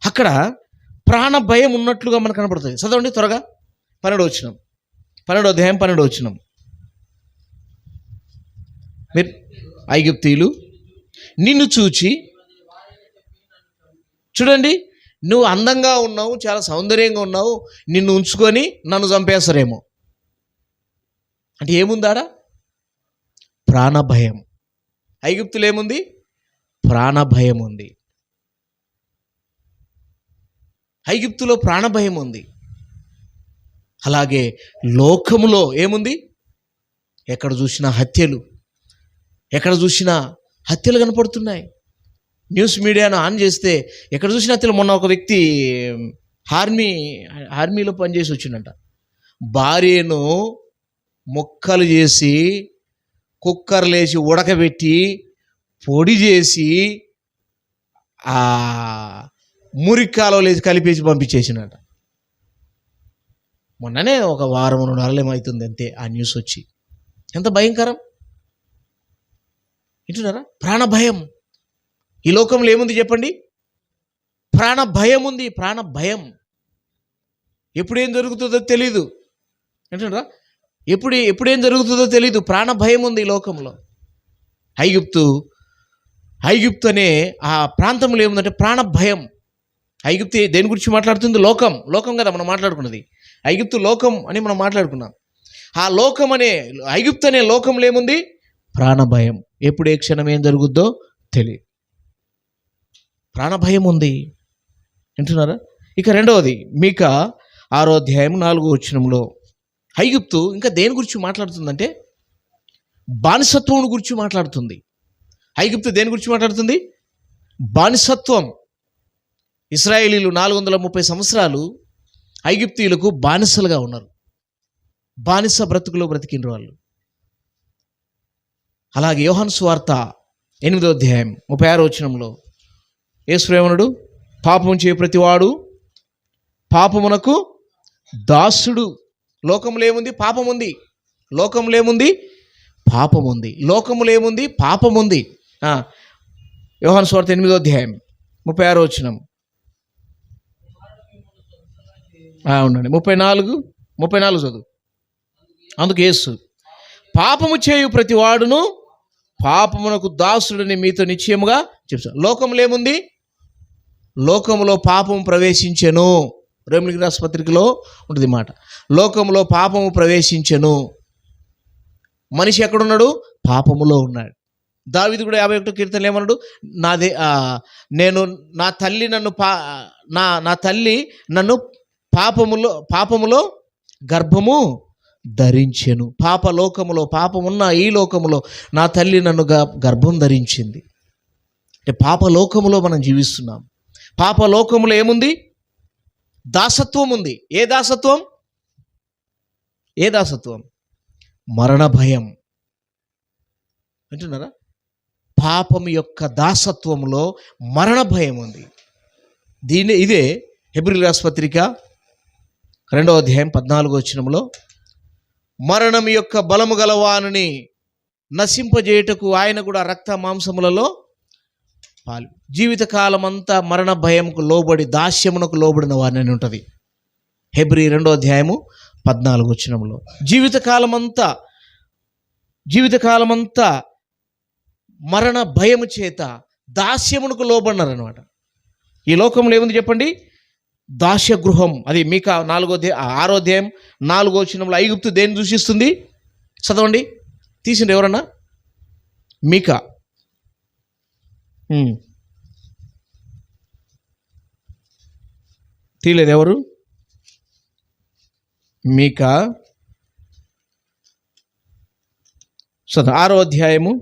అక్కడ ప్రాణ భయం ఉన్నట్లుగా మనకు కనపడుతుంది. చదవండి త్వరగా. 12వ వచనం, 12వ అధ్యాయం 12వ వచనం. మీరు ఐగుప్తీయులు నిన్ను చూచి, చూడండి నువ్వు అందంగా ఉన్నావు, చాలా సౌందర్యంగా ఉన్నావు, నిన్ను ఉంచుకొని నన్ను చంపేస్తారేమో అంటే ఏముందాడా? ప్రాణభయం. ఐగుప్తులో ఏముంది? ప్రాణభయం ఉంది. ఐగుప్తులో ప్రాణభయం ఉంది. అలాగే లోకములో ఏముంది? ఎక్కడ చూసినా హత్యలు కనపడుతున్నాయి. న్యూస్ మీడియాను ఆన్ చేస్తే ఎక్కడ చూసినా హత్యలు. మొన్న ఒక వ్యక్తి ఆర్మీలో పనిచేసి వచ్చిందంట. భార్యను ముక్కలు చేసి కుక్కర్లేసి ఉడకబెట్టి పొడి చేసి మురికాలో లేచి కలిపేసి పంపించేసినట. మొన్ననే ఒక వారం 2 నెలలు ఏమవుతుంది అంతే ఆ న్యూస్ వచ్చి. ఎంత భయంకరం వింటున్నారా? ప్రాణభయం. ఈ లోకంలో ఏముంది చెప్పండి? ప్రాణభయం ఉంది. ప్రాణభయం. ఎప్పుడేం జరుగుతుందో తెలీదు వింటున్నారా? ఎప్పుడేం జరుగుతుందో తెలీదు. ప్రాణభయం ఉంది ఈ లోకంలో. ఐగుప్తు అనే ఆ ప్రాంతంలో ఏముందంటే ప్రాణభయం. ఐగుప్తు దేని గురించి మాట్లాడుతుంది? లోకం కదా మనం మాట్లాడుకున్నది. ఐగుప్తు లోకం అని మనం మాట్లాడుకున్నాం. ఆ లోకం అనే ఐగుప్తు అనే లోకంలో ఏముంది? ప్రాణభయం. ఎప్పుడు ఏ క్షణం ఏం జరుగుద్దో తెలియదు. ప్రాణభయం ఉంది. వింటున్నారా? ఇక రెండవది మీకా 6వ అధ్యాయం 4వ వచనంలో ఐగుప్తు ఇంకా దేని గురించి మాట్లాడుతుందంటే బానిసత్వం గురించి మాట్లాడుతుంది. ఐగుప్తు దేని గురించి మాట్లాడుతుంది? బానిసత్వం. ఇశ్రాయేలీలు 430 సంవత్సరాలు ఐగుప్తీయులకు బానిసలుగా ఉన్నారు. బానిస బ్రతుకులో బ్రతికిన వాళ్ళు. అలాగే యోహాను సువార్త 8వ అధ్యాయం 36వ వచనంలో యేసు పాపం చేయ ప్రతివాడు పాపమునకు దాసుడు. లోకములో ఏముంది? పాపం ఉంది. లోకములో ఏముంది? పాపం ఉంది. లోకములో ఏముంది? పాపం ఉంది. యోహాను సువార్త 8వ అధ్యాయం 36వ వచనం ఉండండి. 34 చదువు. అందుకు యేసు పాపము చేయు ప్రతి వాడును పాపమునకు దాసుడని మీతో నిశ్చయముగా చెప్తాను. లోకములో ఏముంది? లోకములో పాపము ప్రవేశించెను. రోమీయులకు రాసిన పత్రికలో ఉంటుంది మాట. లోకములో పాపము ప్రవేశించెను. మనిషి ఎక్కడున్నాడు? పాపములో ఉన్నాడు. దావీదు కూడా 51వ కీర్తనలో ఏమన్నాడు? నేను నా తల్లి నన్ను పాపములో గర్భము ధరించెను. పాపలోకములో, పాపమున్న ఈ లోకములో నా తల్లి నన్ను గర్భం ధరించింది. అంటే పాపలోకములో మనం జీవిస్తున్నాం. పాపలోకములో ఏముంది? దాసత్వం ఉంది. ఏ దాసత్వం? మరణ భయం. అంటున్నారా? పాపం యొక్క దాసత్వంలో మరణ భయం ఉంది. ఇదే హెబ్రీయులకు రాసిన పత్రిక 2వ అధ్యాయం 14వ వచనంలో మరణం యొక్క బలము గలవానిని నశింపజేయుటకు ఆయన కూడా రక్త మాంసములలో పాలు. జీవితకాలం అంతా మరణ భయంకు లోబడి దాస్యమునకు లోబడిన వారిని ఉంటుంది. హెబ్రీ 2వ అధ్యాయము 14వ వచనంలో జీవితకాలమంతా మరణ భయము చేత దాస్యమునకు లోబడినారు అనమాట. ఈ లోకంలో ఏముంది చెప్పండి? దాస్య గృహం. అది మీకా 6వ అధ్యాయం 4వ వచనంలో ఐగుప్తు దేన్ని దూషిస్తుంది? చదవండి, తీసిండు ఎవరన్నా. మీకా తీయలేదు ఎవరు? మీకా 6వ అధ్యాయము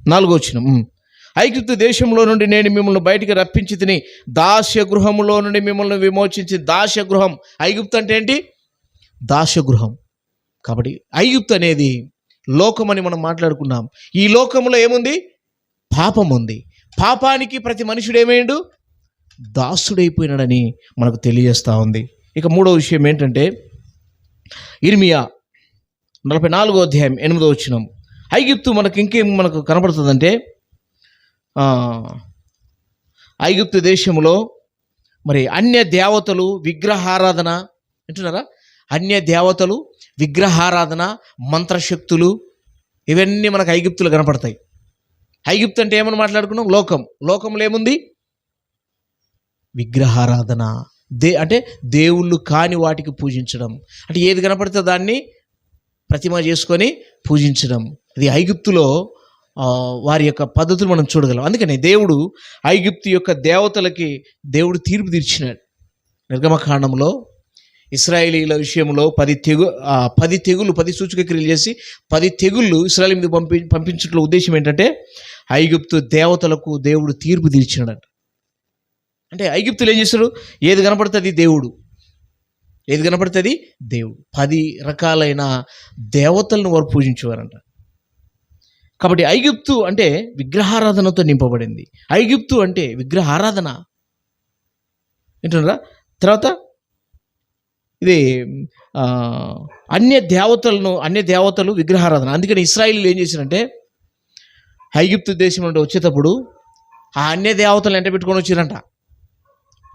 4వ వచనం. ఐగుప్తు దేశంలో నుండి నేను మిమ్మల్ని బయటికి రప్పించి తిని దాస్య గృహములో నుండి మిమ్మల్ని విమోచించి. దాస్య గృహం. ఐగుప్తు అంటే ఏంటి? దాస్య గృహం. కాబట్టి ఐగుప్తు అనేది లోకమని మనం మాట్లాడుకున్నాం. ఈ లోకంలో ఏముంది? పాపం ఉంది. పాపానికి ప్రతి మనుషుడు ఏమైండు? దాసుడైపోయినాడని మనకు తెలియజేస్తూ ఉంది. ఇక మూడో విషయం ఏంటంటే ఇర్మియా 44వ అధ్యాయం 8వ వచనం. ఐగుప్తు ఇంకేం మనకు కనపడుతుందంటే ఐగుప్తు దేశంలో మరి అన్య దేవతలు విగ్రహారాధన. వింటున్నారా? అన్య దేవతలు విగ్రహారాధన, మంత్రశక్తులు, ఇవన్నీ మనకు ఐగుప్తులు కనపడతాయి. ఐగుప్తు అంటే ఏమని మాట్లాడుకున్నాం? లోకంలో ఏముంది? విగ్రహారాధన. అంటే దేవుళ్ళు కాని వాటికి పూజించడం. అంటే ఏది కనపడితే దాన్ని ప్రతిమ చేసుకొని పూజించడం. ఇది ఐగుప్తులో వారి యొక్క పద్ధతులు మనం చూడగలం. అందుకని దేవుడు ఐగుప్తు యొక్క దేవతలకి దేవుడు తీర్పు తీర్చినాడు. నిర్గమకాండంలో ఇశ్రాయేలీల విషయంలో 10 తెగులు 10 సూచక క్రియలు చేసి 10 తెగుళ్ళు ఇశ్రాయేలు మీద పంపించడంలో ఉద్దేశం ఏంటంటే ఐగుప్తు దేవతలకు దేవుడు తీర్పు తీర్చినాడు. అంటే ఐగుప్తులు ఏం చేస్తారు? ఏది కనపడుతుంది దేవుడు. 10 రకాలైన దేవతలను వారు పూజించేవారంట. కాబట్టి ఐగుప్తు అంటే విగ్రహారాధనతో నింపబడింది. ఐగుప్తు అంటే విగ్రహారాధన. వింటున్నారా? తర్వాత ఇది అన్య దేవతలు విగ్రహారాధన. అందుకని ఇశ్రాయేలీలు ఏం చేశారంటే ఐగుప్తు దేశం నుండి వచ్చేటప్పుడు ఆ అన్య దేవతలను ఎంట పెట్టుకొని వచ్చారంట.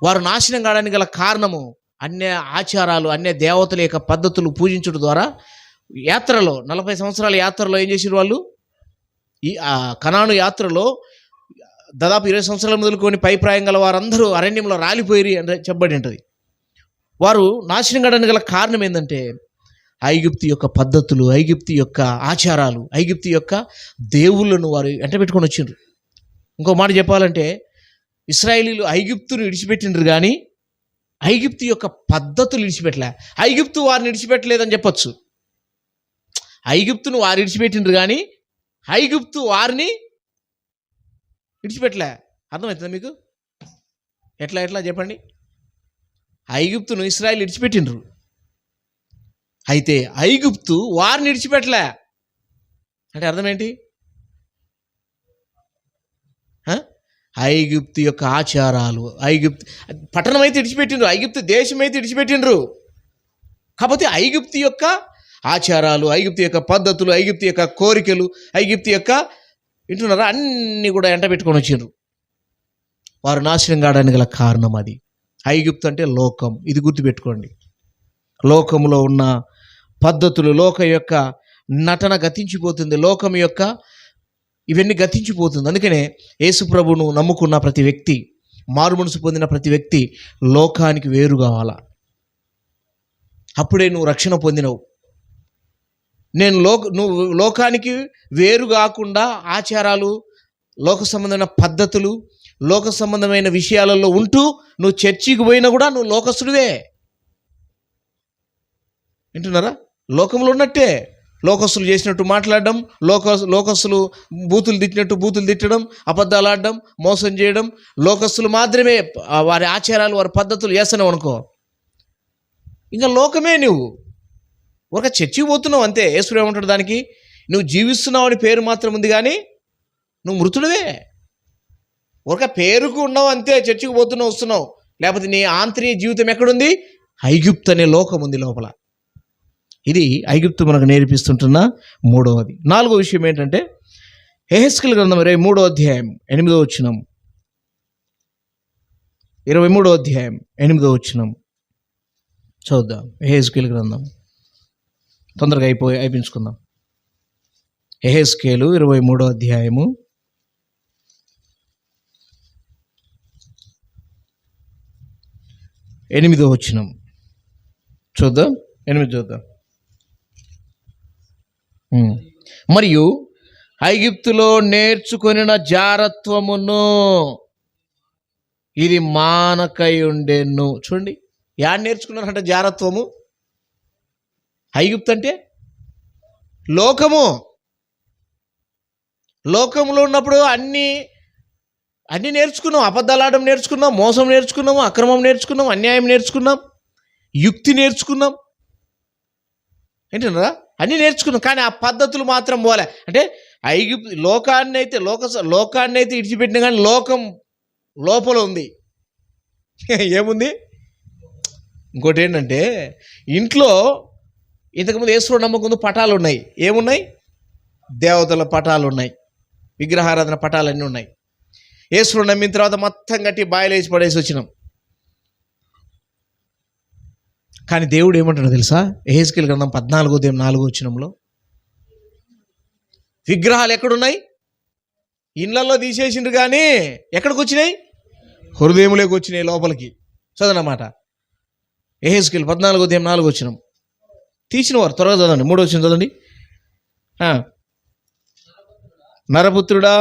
వారు నాశనం కావడానికి గల కారణము అన్య ఆచారాలు, అన్య దేవతల యొక్క పద్ధతులు పూజించడం ద్వారా యాత్రలో 40 సంవత్సరాల యాత్రలో ఏం చేసారు వాళ్ళు? ఈ కనాను యాత్రలో దాదాపు 20 సంవత్సరాల మొదలుకొని పైప్రాయం గల వారందరూ అరణ్యంలో రాలిపోయి అంటే చెప్పబడి ఉంటుంది. వారు నాశనం కావడానికి గల కారణం ఏంటంటే ఐగుప్తు యొక్క పద్ధతులు, ఐగుప్తు యొక్క ఆచారాలు, ఐగుప్తు యొక్క దేవుళ్ళను వారు వెంట పెట్టుకొని వచ్చిండ్రు. ఇంకో మాట చెప్పాలంటే ఇశ్రాయేలీలు ఐగుప్తును విడిచిపెట్టిండ్రు కానీ ఐగుప్తు యొక్క పద్ధతులు విడిచిపెట్టలే. ఐగుప్తు వారిని విడిచిపెట్టలేదని చెప్పొచ్చు. ఐగుప్తును వారు విడిచిపెట్టిండ్రు కానీ ఐగుప్తు వారిని విడిచిపెట్టలే. అర్థమవుతుందా మీకు? ఎట్లా చెప్పండి. ఐగుప్తును ఇశ్రాయేలు విడిచిపెట్టిండ్రు, అయితే ఐగుప్తు వారిని విడిచిపెట్టలే. అంటే అర్థం ఏంటి? ఐగుప్తు యొక్క ఆచారాలు, ఐగుప్తు పట్టణం అయితే విడిచిపెట్టిండ్రు, ఐగుప్తు దేశం అయితే విడిచిపెట్టిండ్రు. కాకపోతే ఐగుప్తు యొక్క ఆచారాలు, ఐగుప్తు యొక్క పద్ధతులు, ఐగుప్తు యొక్క కోరికలు, ఐగుప్తు యొక్క వింటున్నారా అన్నీ కూడా ఎంట పెట్టుకొని వచ్చిండ్రు. వారు నాశనం కావడానికి గల కారణం అది. ఐగుప్తు అంటే లోకం, ఇది గుర్తుపెట్టుకోండి. లోకంలో ఉన్న పద్ధతులు, లోకం యొక్క నటన గతించిపోతుంది, లోకం యొక్క ఇవన్నీ గతించిపోతుంది. అందుకనే యేసు ప్రభువును నమ్ముకున్న ప్రతి వ్యక్తి, మారు మనసు పొందిన ప్రతి వ్యక్తి లోకానికి వేరు కావాలా. అప్పుడే నువ్వు రక్షణ పొందినవు. నువ్వు లోకానికి వేరు కాకుండా ఆచారాలు, లోక సంబంధమైన పద్ధతులు, లోక సంబంధమైన విషయాలలో ఉంటూ నువ్వు చర్చికి పోయినా కూడా నువ్వు లోకస్తుడివే. వింటున్నారా? లోకంలో ఉన్నట్టే లోకస్తులు చేసినట్టు మాట్లాడడం, లోకస్తులు బూతులు తిట్టడం, అబద్ధాలు ఆడడం, మోసం చేయడం, లోకస్తులు మాత్రమే వారి ఆచారాలు, వారి పద్ధతులు చేస్తున్నావు అనుకో, ఇంకా లోకమే. నువ్వు ఒక చర్చికి పోతున్నావు అంతే. యేసు ఏమంటాడు దానికి? నువ్వు జీవిస్తున్నావు అని పేరు మాత్రం ఉంది కానీ నువ్వు మృతుడివే. ఒక పేరుకు ఉన్నావు అంతే, చర్చికి పోతున్నావు, వస్తున్నావు. లేకపోతే నీ ఆంతర్య జీవితం ఎక్కడుంది? ఐగుప్తు అనే లోకం ఉంది లోపల. ఇది ఐగుప్తు మనకు నేర్పిస్తుంటున్న మూడవది. నాలుగో విషయం ఏంటంటే యెహెజ్కేలు గ్రంథం 23వ అధ్యాయం 8వ వచనం. 23వ అధ్యాయం 8వ వచనం చూద్దాం. యెహెజ్కేలు గ్రంథం తొందరగా అయిపించుకుందాం. యెహెజ్కేలు 23వ అధ్యాయము 8వ వచనం చూద్దాం. 8 చూద్దాం. మరియు ఐగుప్తులో నేర్చుకొనిన జారత్వమును ఇది మానకై ఉండెను. చూడండి, యాడ్ నేర్చుకున్నారంటే జారత్వము. ఐగుప్తు అంటే లోకము. లోకంలో ఉన్నప్పుడు అన్నీ నేర్చుకున్నాం. అబద్ధాలు ఆడడం నేర్చుకున్నాం, మోసం నేర్చుకున్నాము, అక్రమం నేర్చుకున్నాం, అన్యాయం నేర్చుకున్నాం, యుక్తి నేర్చుకున్నాం. ఏంటన్నారా? అన్నీ నేర్చుకున్నాం. కానీ ఆ పద్ధతులు మాత్రం పోలే. అంటే ఐగుప్తు లోకాన్ని అయితే ఇడిచిపెట్టిన కానీ లోకం లోపల ఉంది. ఏముంది? ఇంకోటి ఏంటంటే ఇంట్లో ఇంతకుముందు యేసు నమ్మకం పటాలు ఉన్నాయి. ఏమున్నాయి? దేవతల పటాలు ఉన్నాయి, విగ్రహారాధన పటాలు అన్నీ ఉన్నాయి. యేసు నమ్మిన తర్వాత మొత్తం కట్టి బాయిలేసి పడేసి వచ్చినాం. కానీ దేవుడు ఏమంటాడో తెలుసా? యెహెజ్కేలు గ్రంథం 14వ అధ్యాయం 4వ వచనంలో విగ్రహాలు ఎక్కడున్నాయి? ఇళ్ళల్లో తీసేసిండ్రు కానీ ఎక్కడికి వచ్చినాయి? హృదయంలోకి వచ్చినాయి, లోపలికి. చదవనమాట. యెహెజ్కేలు 14వ అధ్యాయం 4వ వచనం. తీసిన వారు త్వరగా చదవండి. 3వ వచనం చదవండి. నరపుత్రుడా,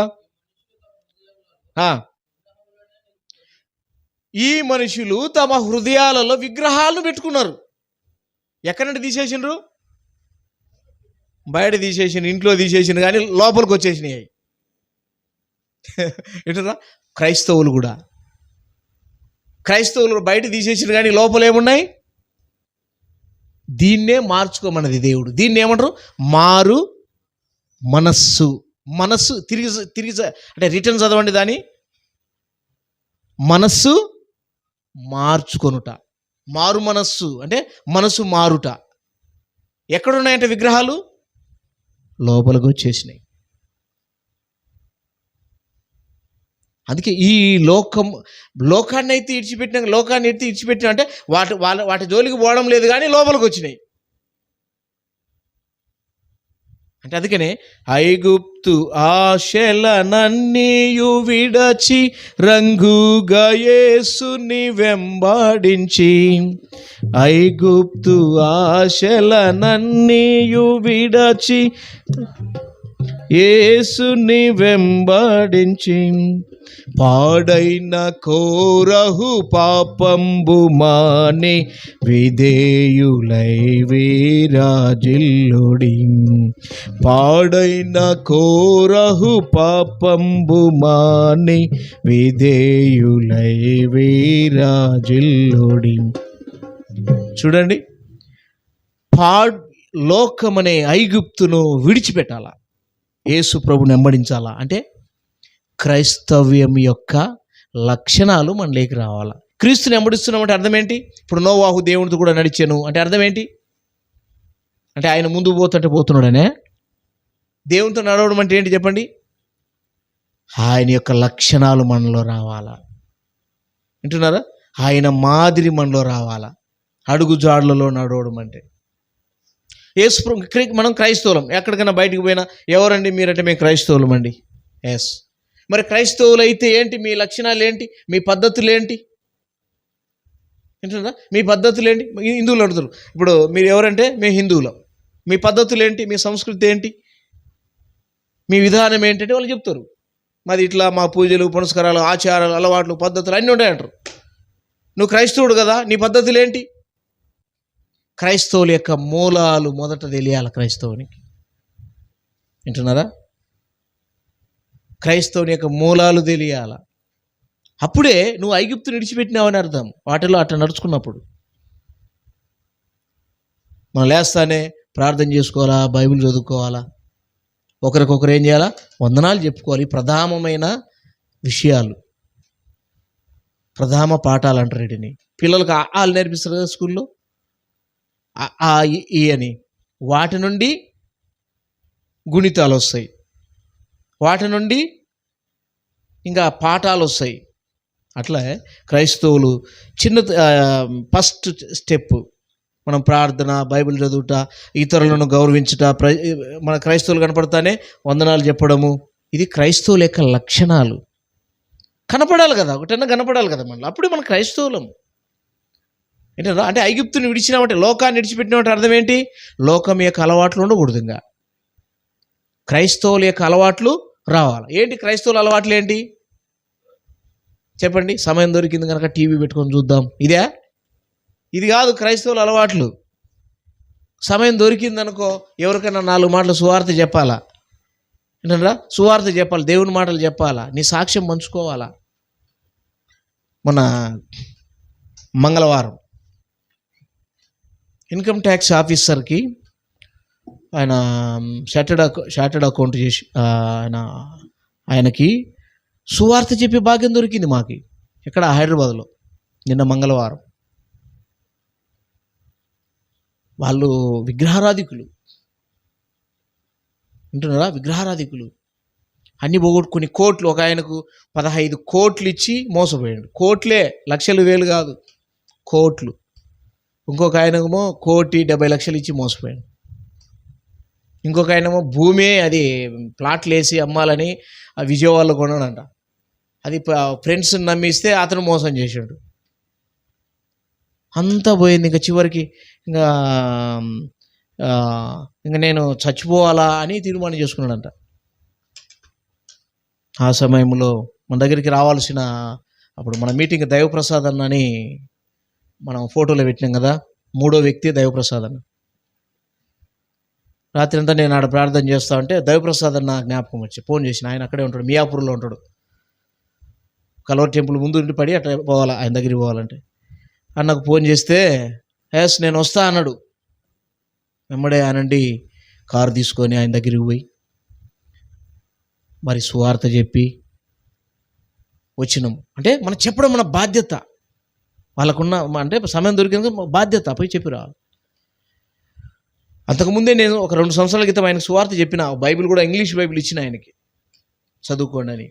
ఈ మనుషులు తమ హృదయాలలో విగ్రహాలను పెట్టుకున్నారు. ఎక్కడి నుండి తీసేసిండ్రు? బయట తీసేసిండ్రు, ఇంట్లో తీసేసిండ్రు కానీ లోపలికి వచ్చేసినాయి. ఏంటరా? క్రైస్తవులు బయట తీసేసిండ్రు కానీ లోపల ఏమున్నాయి? దీన్నే మార్చుకోమన్నది దేవుడు. దీన్ని ఏమంటారు? మారు మనస్సు. తిరిగి అంటే రిటర్న్ చదవండి దాన్ని. మనస్సు మార్చుకొనుట. మారు మనస్సు అంటే మనసు మారుట. ఎక్కడున్నాయంటే విగ్రహాలు లోపలికి వచ్చేసినాయి. అందుకే ఈ లోకాన్ని అయితే ఇడిచిపెట్టిన అంటే వాటి జోలికి పోవడం లేదు కానీ లోపలికి వచ్చినాయి. అంటే అందుకనే ఐగుప్తు ఆశలనన్నీయు విడచి రంగుగా యేసుని వెంబడించి, ఐగుప్తు ఆశలనన్నీయు విడచి యేసుని వెంబడించి, పాడైన కోరహు పాపంబు మాని విధేయులై వీరాజిల్లుడి, పాడైన కోరహు పాపంబు మాని విధేయులై వీరాజిల్లుడి. చూడండి, లోకమనే ఐగుప్తును విడిచిపెట్టాలా, యేసు ప్రభుని వెంబడించాలా. అంటే క్రైస్తవ్యం యొక్క లక్షణాలు మనలోకి రావాలా. క్రీస్తుని వెంబడిస్తున్నామంటే అర్థం ఏంటి? ఇప్పుడు నోవాహు దేవునితో కూడా నడిచాను అంటే అర్థం ఏంటి? అంటే ఆయన ముందు పోతుంటే పోతున్నాడనే. దేవునితో నడవడం అంటే ఏంటి చెప్పండి? ఆయన యొక్క లక్షణాలు మనలో రావాలా. వింటున్నారా? ఆయన మాదిరి మనలో రావాలా. అడుగు జాడలలో నడవడం అంటే మనం క్రైస్తవులం. ఎక్కడికైనా బయటకు పోయినా ఎవరండి మీరంటే మేము క్రైస్తవులం అండి. ఎస్, మరి క్రైస్తవులు అయితే ఏంటి? మీ లక్షణాలు ఏంటి? మీ పద్ధతులు ఏంటి? వింటున్నారా? మీ పద్ధతులు ఏంటి? హిందువులు అడుగుతారు. ఇప్పుడు మీరు ఎవరంటే మేము హిందువులం. మీ పద్ధతులు ఏంటి? మీ సంస్కృతి ఏంటి? మీ విధానం ఏంటంటే వాళ్ళు చెప్తారు. మాది ఇట్లా, మా పూజలు పునస్కారాలు ఆచారాలు అలవాట్లు పద్ధతులు అన్నీ ఉంటాయంటారు. నువ్వు క్రైస్తవుడు కదా, నీ పద్ధతులు ఏంటి? క్రైస్తవుల యొక్క మూలాలు మొదట తెలియాలి క్రైస్తవునికి. వింటున్నారా? క్రైస్తవుని యొక్క మూలాలు తెలియాల. అప్పుడే నువ్వు ఐగుప్తుని విడిచిపెట్టినావని అర్థం. వాటిలో అట్లా నడుచుకున్నప్పుడు మనం లేస్తానే ప్రార్థన చేసుకోవాలా, బైబిల్ చదువుకోవాలా, ఒకరికొకరు ఏం చేయాలా, వందనాలు చెప్పుకోవాలి. ప్రధానమైన విషయాలు, ప్రధాన పాఠాలు అంటారు వీటిని. పిల్లలకు ఆలు నేర్పిస్తారు కదా స్కూల్లో, ఈ అని. వాటి నుండి గుణితాలు వస్తాయి, వాటి నుండి ఇంకా పాఠాలు వస్తాయి. అట్లా క్రైస్తవులు చిన్న ఫస్ట్ స్టెప్ మనం ప్రార్థన, బైబిల్ చదువుట, ఇతరులను గౌరవించుట, మన క్రైస్తవులు కనపడతానే వందనాలు చెప్పడము. ఇది క్రైస్తవుల యొక్క లక్షణాలు. కనపడాలి కదా, ఒకటన్నా కనపడాలి కదా మనలో, అప్పుడే మన క్రైస్తవులం. ఏంటంటే అంటే ఐగుప్తుని విడిచినామంటే, లోకాన్ని విడిచిపెట్టినామంటే అర్థం ఏంటి? లోకం యొక్క అలవాట్లు ఉండకూడదు. ఇంకా క్రైస్తవుల యొక్క అలవాట్లు రావాలి. ఏంటి క్రైస్తవుల అలవాట్లు ఏంటి చెప్పండి? సమయం దొరికింది కనుక టీవీ పెట్టుకొని చూద్దాం, ఇదే? ఇది కాదు క్రైస్తవుల అలవాట్లు. సమయం దొరికిందనుకో ఎవరికైనా 4 మాటలు సువార్త చెప్పాలా. ఏంటంటారా? సువార్త చెప్పాలి, దేవుని మాటలు చెప్పాలా, నీ సాక్ష్యం పంచుకోవాలా. మొన్న మంగళవారం ఇన్కమ్ ట్యాక్స్ ఆఫీసర్కి ఆయన చార్టెడ్ అకౌంట్ చేసి ఆయనకి సువార్త చెప్పే భాగ్యం దొరికింది మాకు ఇక్కడ హైదరాబాద్లో నిన్న మంగళవారం. వాళ్ళు విగ్రహారాధికులు, వింటున్నారా? విగ్రహారాధికులు అన్నీ పోగొట్టుకుని కోట్లు, ఒక ఆయనకు 15 కోట్లు ఇచ్చి మోసపోయాడు. కోట్లే, లక్షలు వేలు కాదు, కోట్లు. ఇంకొక ఆయనకేమో 1,70,00,000 ఇచ్చి మోసపోయాడు. ఇంకొక ఆయనేమో భూమే అది ప్లాట్లు వేసి అమ్మాలని విజయవాడలో కొన్నాడంట. అది ఫ్రెండ్స్ని నమ్మిస్తే అతను మోసం చేశాడు. అంతా పోయింది. ఇంకా చివరికి ఇంకా నేను చచ్చిపోవాలా అని తీర్మానం చేసుకున్నాడంట. ఆ సమయంలో మన దగ్గరికి రావాల్సిన, అప్పుడు మన మీటింగ్ దైవప్రసాద్ అన్న అని మనం ఫోటోలో పెట్టినాం కదా, 3వ వ్యక్తి దైవప్రసాద్ అన్న. రాత్రి అంతా నేను ఆడ ప్రార్థన చేస్తా ఉంటే దైవప్రసాద్ అన్న జ్ఞాపకం వచ్చి ఫోన్ చేసిన. ఆయన అక్కడే ఉంటాడు, మియాపూర్లో ఉంటాడు. కల్వర్ టెంపుల్ ముందు ఉండి పడి అట్లా పోవాలా, ఆయన దగ్గరికి పోవాలంటే. అన్నకు ఫోన్ చేస్తే ఎస్ నేను వస్తా అన్నాడు. వెంబడే ఆనండి కారు తీసుకొని ఆయన దగ్గరికి పోయి మరి సువార్త చెప్పి వచ్చినాం. అంటే మనం చెప్పడం మన బాధ్యత. వాళ్ళకున్న అంటే సమయం దొరికింది బాధ్యత, పోయి చెప్పి రావాలి. అంతకుముందే నేను ఒక 2 సంవత్సరాల క్రితం ఆయనకు సువార్త చెప్పిన, బైబిల్ కూడా ఇంగ్లీష్ బైబిల్ ఇచ్చిన ఆయనకి చదువుకోండి అని.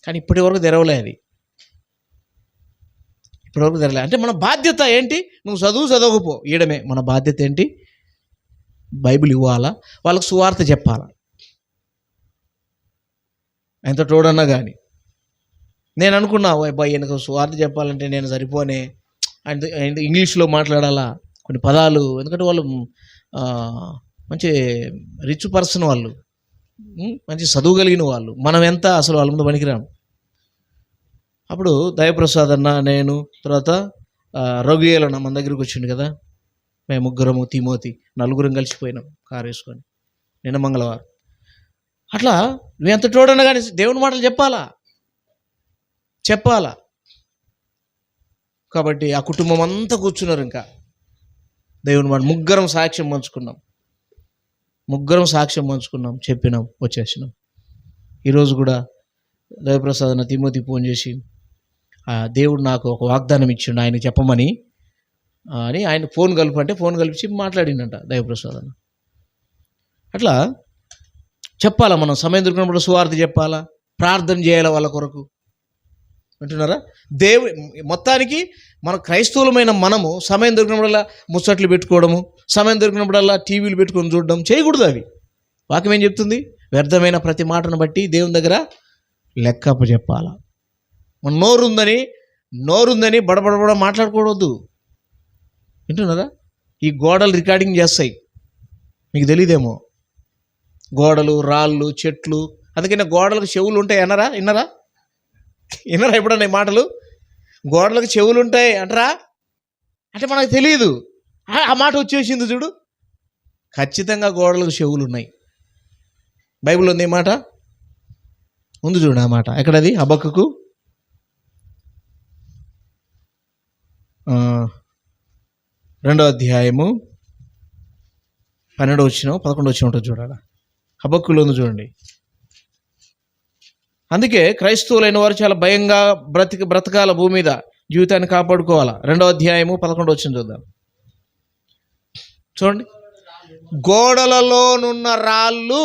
కానీ ఇప్పటి వరకు తెరవలే అది, ఇప్పటివరకు తెరలే. అంటే మన బాధ్యత ఏంటి? నువ్వు చదవకపో, ఈయడమే మన బాధ్యత ఏంటి? బైబిల్ ఇవ్వాలా, వాళ్ళకు సువార్త చెప్పాలా. ఎంత తోడన్నా కానీ నేను అనుకున్నా, అబ్బాయి ఈయనకు సువార్త చెప్పాలంటే నేను సరిపోనే, అండ్ ఇంగ్లీష్లో మాట్లాడాలా కొన్ని పదాలు, ఎందుకంటే వాళ్ళు మంచి రిచ్ పర్సన్, వాళ్ళు మంచి చదువు కలిగిన వాళ్ళు, మనం ఎంత అసలు వాళ్ళ ముందు పనికిరాము. అప్పుడు దయప్రసాద్ అన్న, నేను, తర్వాత రఘుయేల్ అన్న మన దగ్గరికి వచ్చిండు కదా, మేము ముగ్గురము, తిమోతి, నలుగురం కలిసిపోయినాం కారు వేసుకొని నిన్న మంగళవారం. అట్లా నువ్వు ఎంత తోడన్నా కానీ దేవుని మాటలు చెప్పాలా. కాబట్టి ఆ కుటుంబం అంతా కూర్చున్నారు. ఇంకా దేవుని మాట ముగ్గురం సాక్ష్యం పంచుకున్నాం, చెప్పినాం, వచ్చేసినాం. ఈరోజు కూడా దయప్రసాద్ అన్న తిమోతి ఫోన్ చేసి, దేవుడు నాకు ఒక వాగ్దానం ఇచ్చిండు ఆయన చెప్పమని అని ఆయన ఫోన్ కలిపి మాట్లాడిందంట దయప్రసాద్ అన్న. అట్లా చెప్పాలా, మనం సమయం దొరికినప్పుడు సువార్త చెప్పాలా, ప్రార్థన చేయాలా వాళ్ళ కొరకు. అంటున్నారా? మొత్తానికి మన క్రైస్తవులమైన మనము సమయం దొరికినప్పుడల్లా ముచ్చట్లు పెట్టుకోవడము, సమయం దొరికినప్పుడల్లా టీవీలు పెట్టుకొని చూడడం చేయకూడదు. అవి వాక్యం ఏం చెప్తుంది? వ్యర్థమైన ప్రతి మాటను బట్టి దేవుని దగ్గర లెక్కపు చెప్పాలా. మన నోరుందని బడబడబడ మాట్లాడకూడదు. వింటున్నారా? ఈ గోడలు రికార్డింగ్ చేస్తాయి, మీకు తెలియదేమో. గోడలు, రాళ్ళు, చెట్లు, అందుకనే గోడలకు చెవులు ఉంటాయి విన్నరా ఎప్పుడన్నా ఈ మాటలు? గోడలకు చెవులు ఉంటాయి అంటారా అంటే మనకు తెలియదు. ఆ మాట వచ్చేసింది చూడు. ఖచ్చితంగా గోడలకు చెవులు ఉన్నాయి. బైబిల్లో ఉంది ఈ మాట, ఉంది చూడు. ఆ మాట ఎక్కడది? హబక్కూకు 2వ అధ్యాయము 12వ వచనం 11వ వచనం ఉంటుంది చూడాలి. హబక్కూలో ఉంది చూడండి. అందుకే క్రైస్తవులైన వారు చాలా భయంగా బ్రతకాల, భూమి మీద జీవితాన్ని కాపాడుకోవాలా. 2వ అధ్యాయము 11వ వచనం చూద్దాం. చూడండి, గోడలలోనున్న రాళ్ళు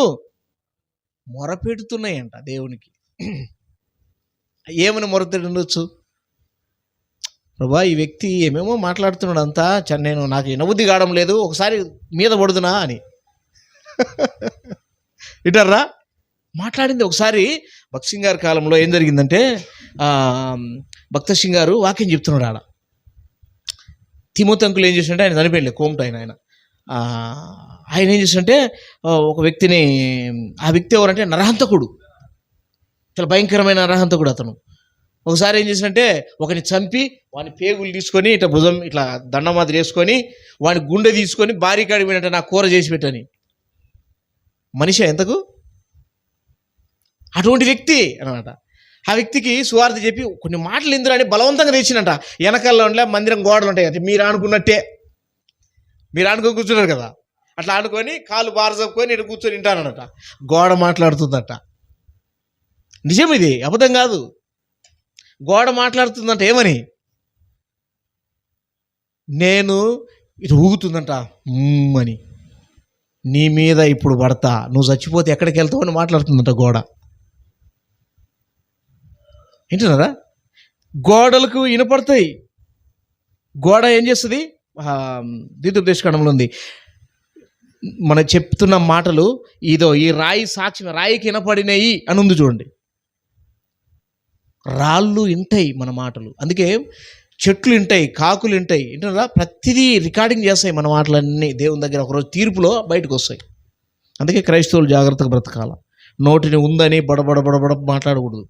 మొరపెడుతున్నాయంట దేవునికి. ఏమని మొరపెడుతుండొచ్చు? ప్రభా, ఈ వ్యక్తి ఏమేమో మాట్లాడుతున్నాడు అంతా, నాకు వినబుద్ధి కావడం లేదు, ఒకసారి మీద పడుతున్నా అని ఇటర్రా మాట్లాడింది. ఒకసారి భక్త సింగ్ గారి కాలంలో ఏం జరిగిందంటే, భక్త సింగ్ గారు వాక్యం చెప్తున్నాడు. ఆడ తిమోతి అంకులు ఏం చేసినట్టే, ఆయన చనిపోయింది కోమట ఆయన ఏం చేసినట్టే ఒక వ్యక్తిని, ఆ వ్యక్తి ఎవరంటే నరహంతకుడు, చాలా భయంకరమైన నరహంతకుడు అతను. ఒకసారి ఏం చేసినట్టే ఒకని చంపి వాని పేగులు తీసుకొని ఇట్లా భుజం ఇట్లా దండ మాదిరి వేసుకొని వాని గుండె తీసుకొని భారీ కాడికి పోయినట్టే నా కూర చేసి పెట్టని. మనిషి ఎంతకు అటువంటి వ్యక్తి అన్నమాట. ఆ వ్యక్తికి సువార్త చెప్పి కొన్ని మాటలు ఇందురని బలవంతంగా తెచ్చినట. వెనకాల ఉండే మందిరం గోడలు ఉంటాయి కదా, మీరు అనుకుని కూర్చున్నారు కదా, అట్లా అనుకొని కాళ్ళు బారజప్పుకొని ఇటు కూర్చొని వింటానట. గోడ మాట్లాడుతుందట. నిజం, ఇది అబద్ధం కాదు. గోడ మాట్లాడుతుందంట. ఏమని? నేను ఇటు ఊగుతుందంట అని, నీ మీద ఇప్పుడు పడతా, నువ్వు చచ్చిపోతే ఎక్కడికి వెళ్తావు అని మాట్లాడుతుందంట గోడ. వింటున్నారా? గోడలకు వినపడతాయి. గోడ ఏం చేస్తుంది? ద్వితీయోపదేశకాండంలో ఉంది, మనం చెప్తున్న మాటలు ఇదో ఈ రాయి సాక్ష్యం, రాయికి వినపడినాయి అని ఉంది చూడండి. రాళ్ళు వింటాయి మన మాటలు. అందుకే చెట్లు వింటాయి, కాకులు వింటాయి. వింటున్నారా? ప్రతిదీ రికార్డింగ్ చేస్తాయి మన మాటలన్నీ దేవుని దగ్గర. ఒకరోజు తీర్పులో బయటకు వస్తాయి. అందుకే క్రైస్తవులు జాగ్రత్తగా బ్రతకాల. నోటిని ఉందని బడబడ మాట్లాడకూడదు,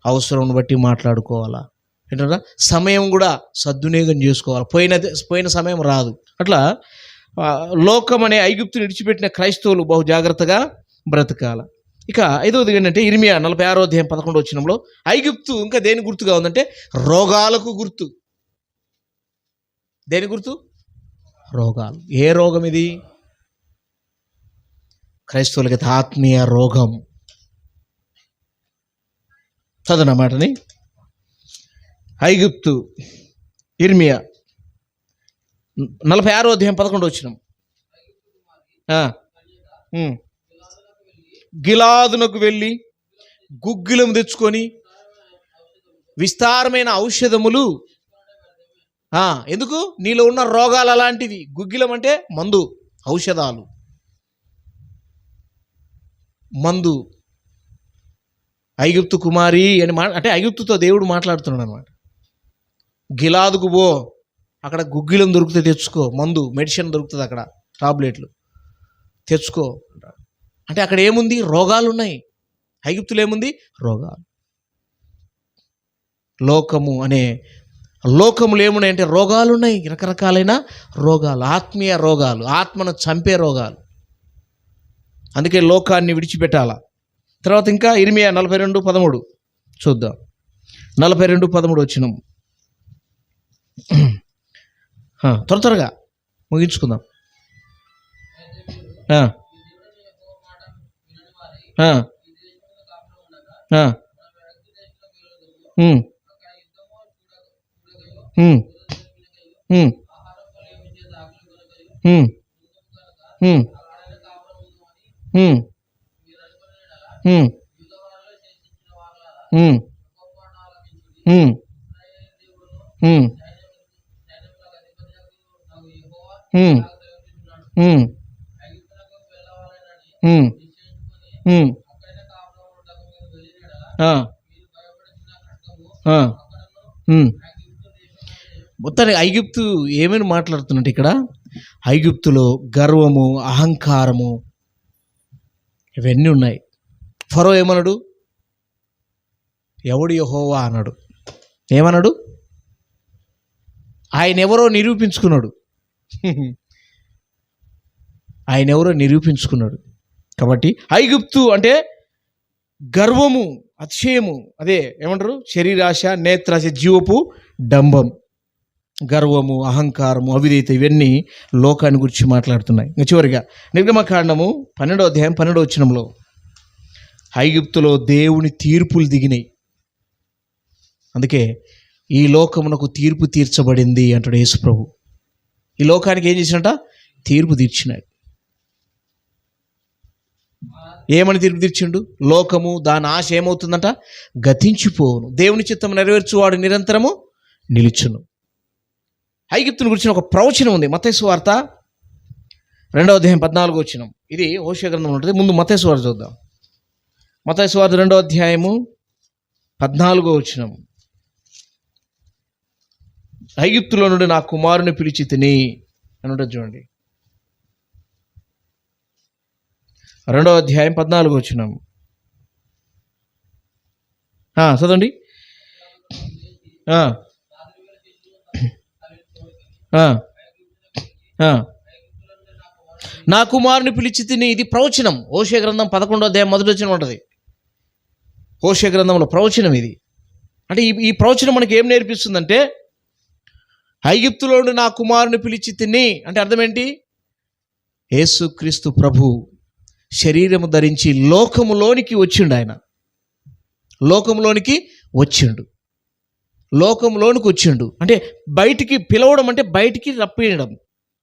అవసరం బట్టి మాట్లాడుకోవాలా. ఏంటంటే సమయం కూడా సద్వినియోగం చేసుకోవాలి. పోయిన సమయం రాదు. అట్లా లోకం అనే ఐగుప్తుని విడిచిపెట్టిన క్రైస్తవులు బహు జాగ్రత్తగా బ్రతకాల. ఇక 5వది ఏంటంటే ఇర్మియా 46వ అధ్యాయం 11వ వచనంలో ఐగుప్తు ఇంకా దేని గుర్తుగా ఉందంటే రోగాలకు గుర్తు. దేని గుర్తు? రోగాలు. ఏ రోగం ఇది? క్రైస్తవులకి ఆత్మీయ రోగం. చదవనమాటని ఐగుప్తు, ఇర్మియా 46వ అధ్యాయం 11వ వచనం. గిలాదునకు వెళ్ళి గుగ్గిలం తెచ్చుకొని విస్తారమైన ఔషధములు. ఎందుకు? నీలో ఉన్న రోగాలు అలాంటివి. గుగ్గిలం అంటే మందు, ఔషధాలు, మందు. ఐగుప్తు కుమారి అని అంటే ఐగుప్తుతో దేవుడు మాట్లాడుతున్నాడు అనమాట. గిలాదుకు పో, అక్కడ గుగ్గిలం దొరికితే తెచ్చుకో, మందు మెడిసిన్ దొరుకుతుంది అక్కడ, టాబ్లెట్లు తెచ్చుకో. అంటే అక్కడ ఏముంది? రోగాలు ఉన్నాయి. ఐగుప్తులో ఏముంది? రోగాలు. లోకములు ఏమున్నాయంటే రోగాలు ఉన్నాయి, రకరకాలైన రోగాలు, ఆత్మీయ రోగాలు, ఆత్మను చంపే రోగాలు. అందుకే లోకాన్ని విడిచిపెట్టాల. తర్వాత ఇంకా ఇర్మియా 42:13 చూద్దాం. 42:13 వచ్చినాం. త్వరగా ముగించుకుందాం. మొత్తానికి ఐగుప్తు ఏమని మాట్లాడుతున్నట్టు ఇక్కడ, ఐగుప్తులో గర్వము, అహంకారము ఇవన్నీ ఉన్నాయి. ఫరో ఏమన్నాడు? ఎవడు యెహోవా అన్నాడు. ఏమన్నాడు? ఆయన ఎవరో నిరూపించుకున్నాడు. కాబట్టి ఐగుప్తు అంటే గర్వము, అతిశయము, అదే ఏమంటారు, శరీరాశ, నేత్రాశ, జీవపు డంబం, గర్వము, అహంకారము, అవిధేయత, ఇవన్నీ లోకాన్ని గురించి మాట్లాడుతున్నాయి. ఇంకా చివరిగా నిర్గమకాండము 12:12 ఐగుప్తులో దేవుని తీర్పులు దిగినాయి. అందుకే ఈ లోకమునకు తీర్పు తీర్చబడింది అంటాడు యేసు ప్రభు. ఈ లోకానికి ఏం చేసినట? తీర్పు తీర్చినాడు. ఏమని తీర్పు తీర్చిండు? లోకము దాని ఆశ ఏమవుతుందంట? గతించిపోవును. దేవుని చిత్తం నెరవేర్చువాడు నిరంతరము నిలుచును. ఐగుప్తుని గురించిన ఒక ప్రవచనం ఉంది. మత్తయి సువార్త 2:14. ఇది హోషేయ గ్రంథంలో ఉంటుంది. ముందు మత్తయి సువార్త చూద్దాం. మత్తయి సువార్త 2:14 ఐగుప్తులో నుండి నా కుమారుని పిలిచి తిని అని ఉంటుంది చూడండి. 2:14 చదవండి. నా కుమారుని పిలిచి తిని, ఇది ప్రవచనం. హోషేయ గ్రంథం 11:1 ఉంటుంది. హోషేయ గ్రంథంలో ప్రవచనం ఇది. అంటే ఈ ప్రవచనం మనకి ఏం నేర్పిస్తుందంటే, ఐగుప్తులో నుండి నా కుమారుని పిలిచి తిని అంటే అర్థం ఏంటి? యేసుక్రీస్తు ప్రభు శరీరము ధరించి లోకములోనికి వచ్చిండు. ఆయన లోకములోనికి వచ్చిండు అంటే బయటికి పిలవడం, అంటే బయటికి రప్పియడం.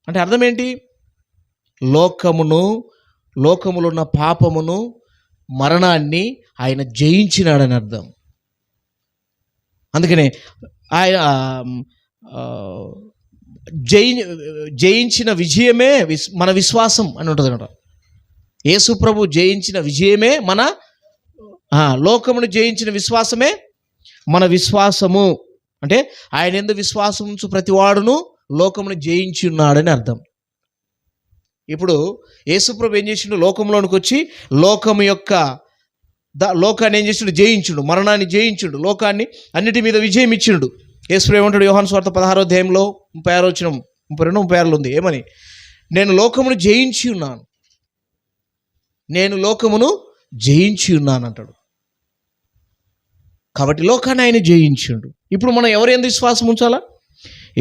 అంటే అర్థం ఏంటి? లోకములో ఉన్న పాపమును, మరణాన్ని ఆయన జయించినాడని అర్థం. అందుకనే ఆయన జయించిన విజయమే మన విశ్వాసం అని ఉంటుంది అనమాట. యేసు ప్రభు జయించిన విజయమే మన లోకమును జయించిన విశ్వాసమే మన విశ్వాసము. అంటే ఆయన యందు విశ్వాసం ఉంచు ప్రతివాడును లోకమును జయించి ఉన్నాడని అర్థం. ఇప్పుడు యేసు ప్రభు ఏం చేసిండు? లోకంలోనికి వచ్చి లోకాన్ని ఏం చేసిండు? జయించుడు, మరణాన్ని జయించుడు, లోకాన్ని అన్నిటి మీద విజయం ఇచ్చిండు. యేసు ప్రభు ఏమంటాడు? యోహాను సువార్త 16:36 32 ఉంది. ఏమని? నేను లోకమును జయించి ఉన్నాను అంటాడు. కాబట్టి లోకాన్ని ఆయన జయించిండు. ఇప్పుడు మనం ఎవరు ఎందు విశ్వాసం ఉంచాలా?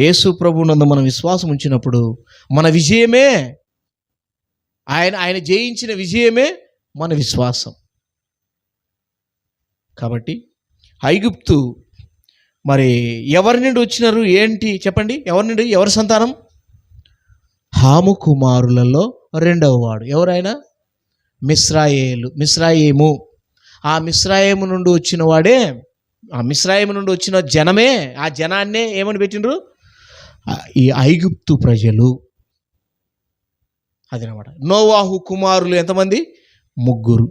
యేసు ప్రభు నందు మనం విశ్వాసం ఉంచినప్పుడు మన విజయమే, ఆయన జయించిన విజయమే మన విశ్వాసం. కాబట్టి ఐగుప్తు మరి ఎవరి నుండి వచ్చినారు ఏంటి చెప్పండి? ఎవరి సంతానం? హాము కుమారులలో రెండవ వాడు. ఎవరైనా? మిస్రాయేము. ఆ మిస్రాయేము నుండి వచ్చిన వాడే, ఆ మిస్రాయేము నుండి వచ్చిన జనమే, ఆ జనాన్నే ఏమని పెట్టిండ్రు? ఈ ఐగుప్తు ప్రజలు. అదనమాట. నోవాహు కుమారులు ఎంతమంది? 3.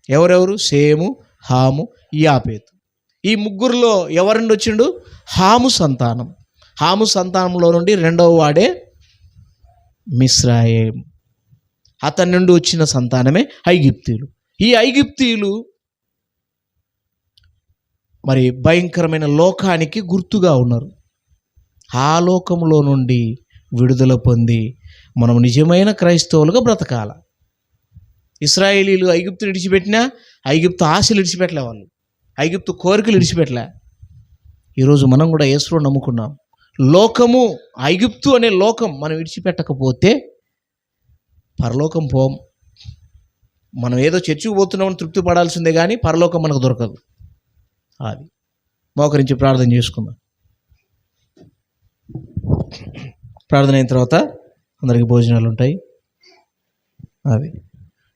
ఎవరెవరు? షేము, హాము, యాపేతు. ఈ 3లో ఎవరి నుండి వచ్చిండు? హాము సంతానం. హాము సంతానంలో నుండి 2వ వాడే మిస్రాయేం. అతని నుండి వచ్చిన సంతానమే ఐగుప్తీయులు. ఈ ఐగుప్తీయులు మరి భయంకరమైన లోకానికి గుర్తుగా ఉన్నారు. ఆ లోకంలో నుండి విడుదల పొంది మనం నిజమైన క్రైస్తవులుగా బ్రతకాల. ఇశ్రాయేలీలు ఐగుప్తుని విడిచిపెట్టినా ఐగుప్తు ఆశలు విడిచిపెట్టలే, వాళ్ళు ఐగుప్తు కోరికలు విడిచిపెట్టలే. ఈరోజు మనం కూడా యేసుని నమ్ముకున్నాం. లోకము, ఐగుప్తు అనే లోకం మనం విడిచిపెట్టకపోతే పరలోకం పోం. మనం ఏదో చర్చికి పోతున్నామని తృప్తి పడాల్సిందే కానీ పరలోకం మనకు దొరకదు. అది మోకరించి ప్రార్థన చేసుకుందాం. ప్రార్థన అయిన తర్వాత అందరికీ భోజనాలు ఉంటాయి. అది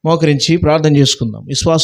మోకరించి ప్రార్థన చేసుకుందాం. విశ్వాసం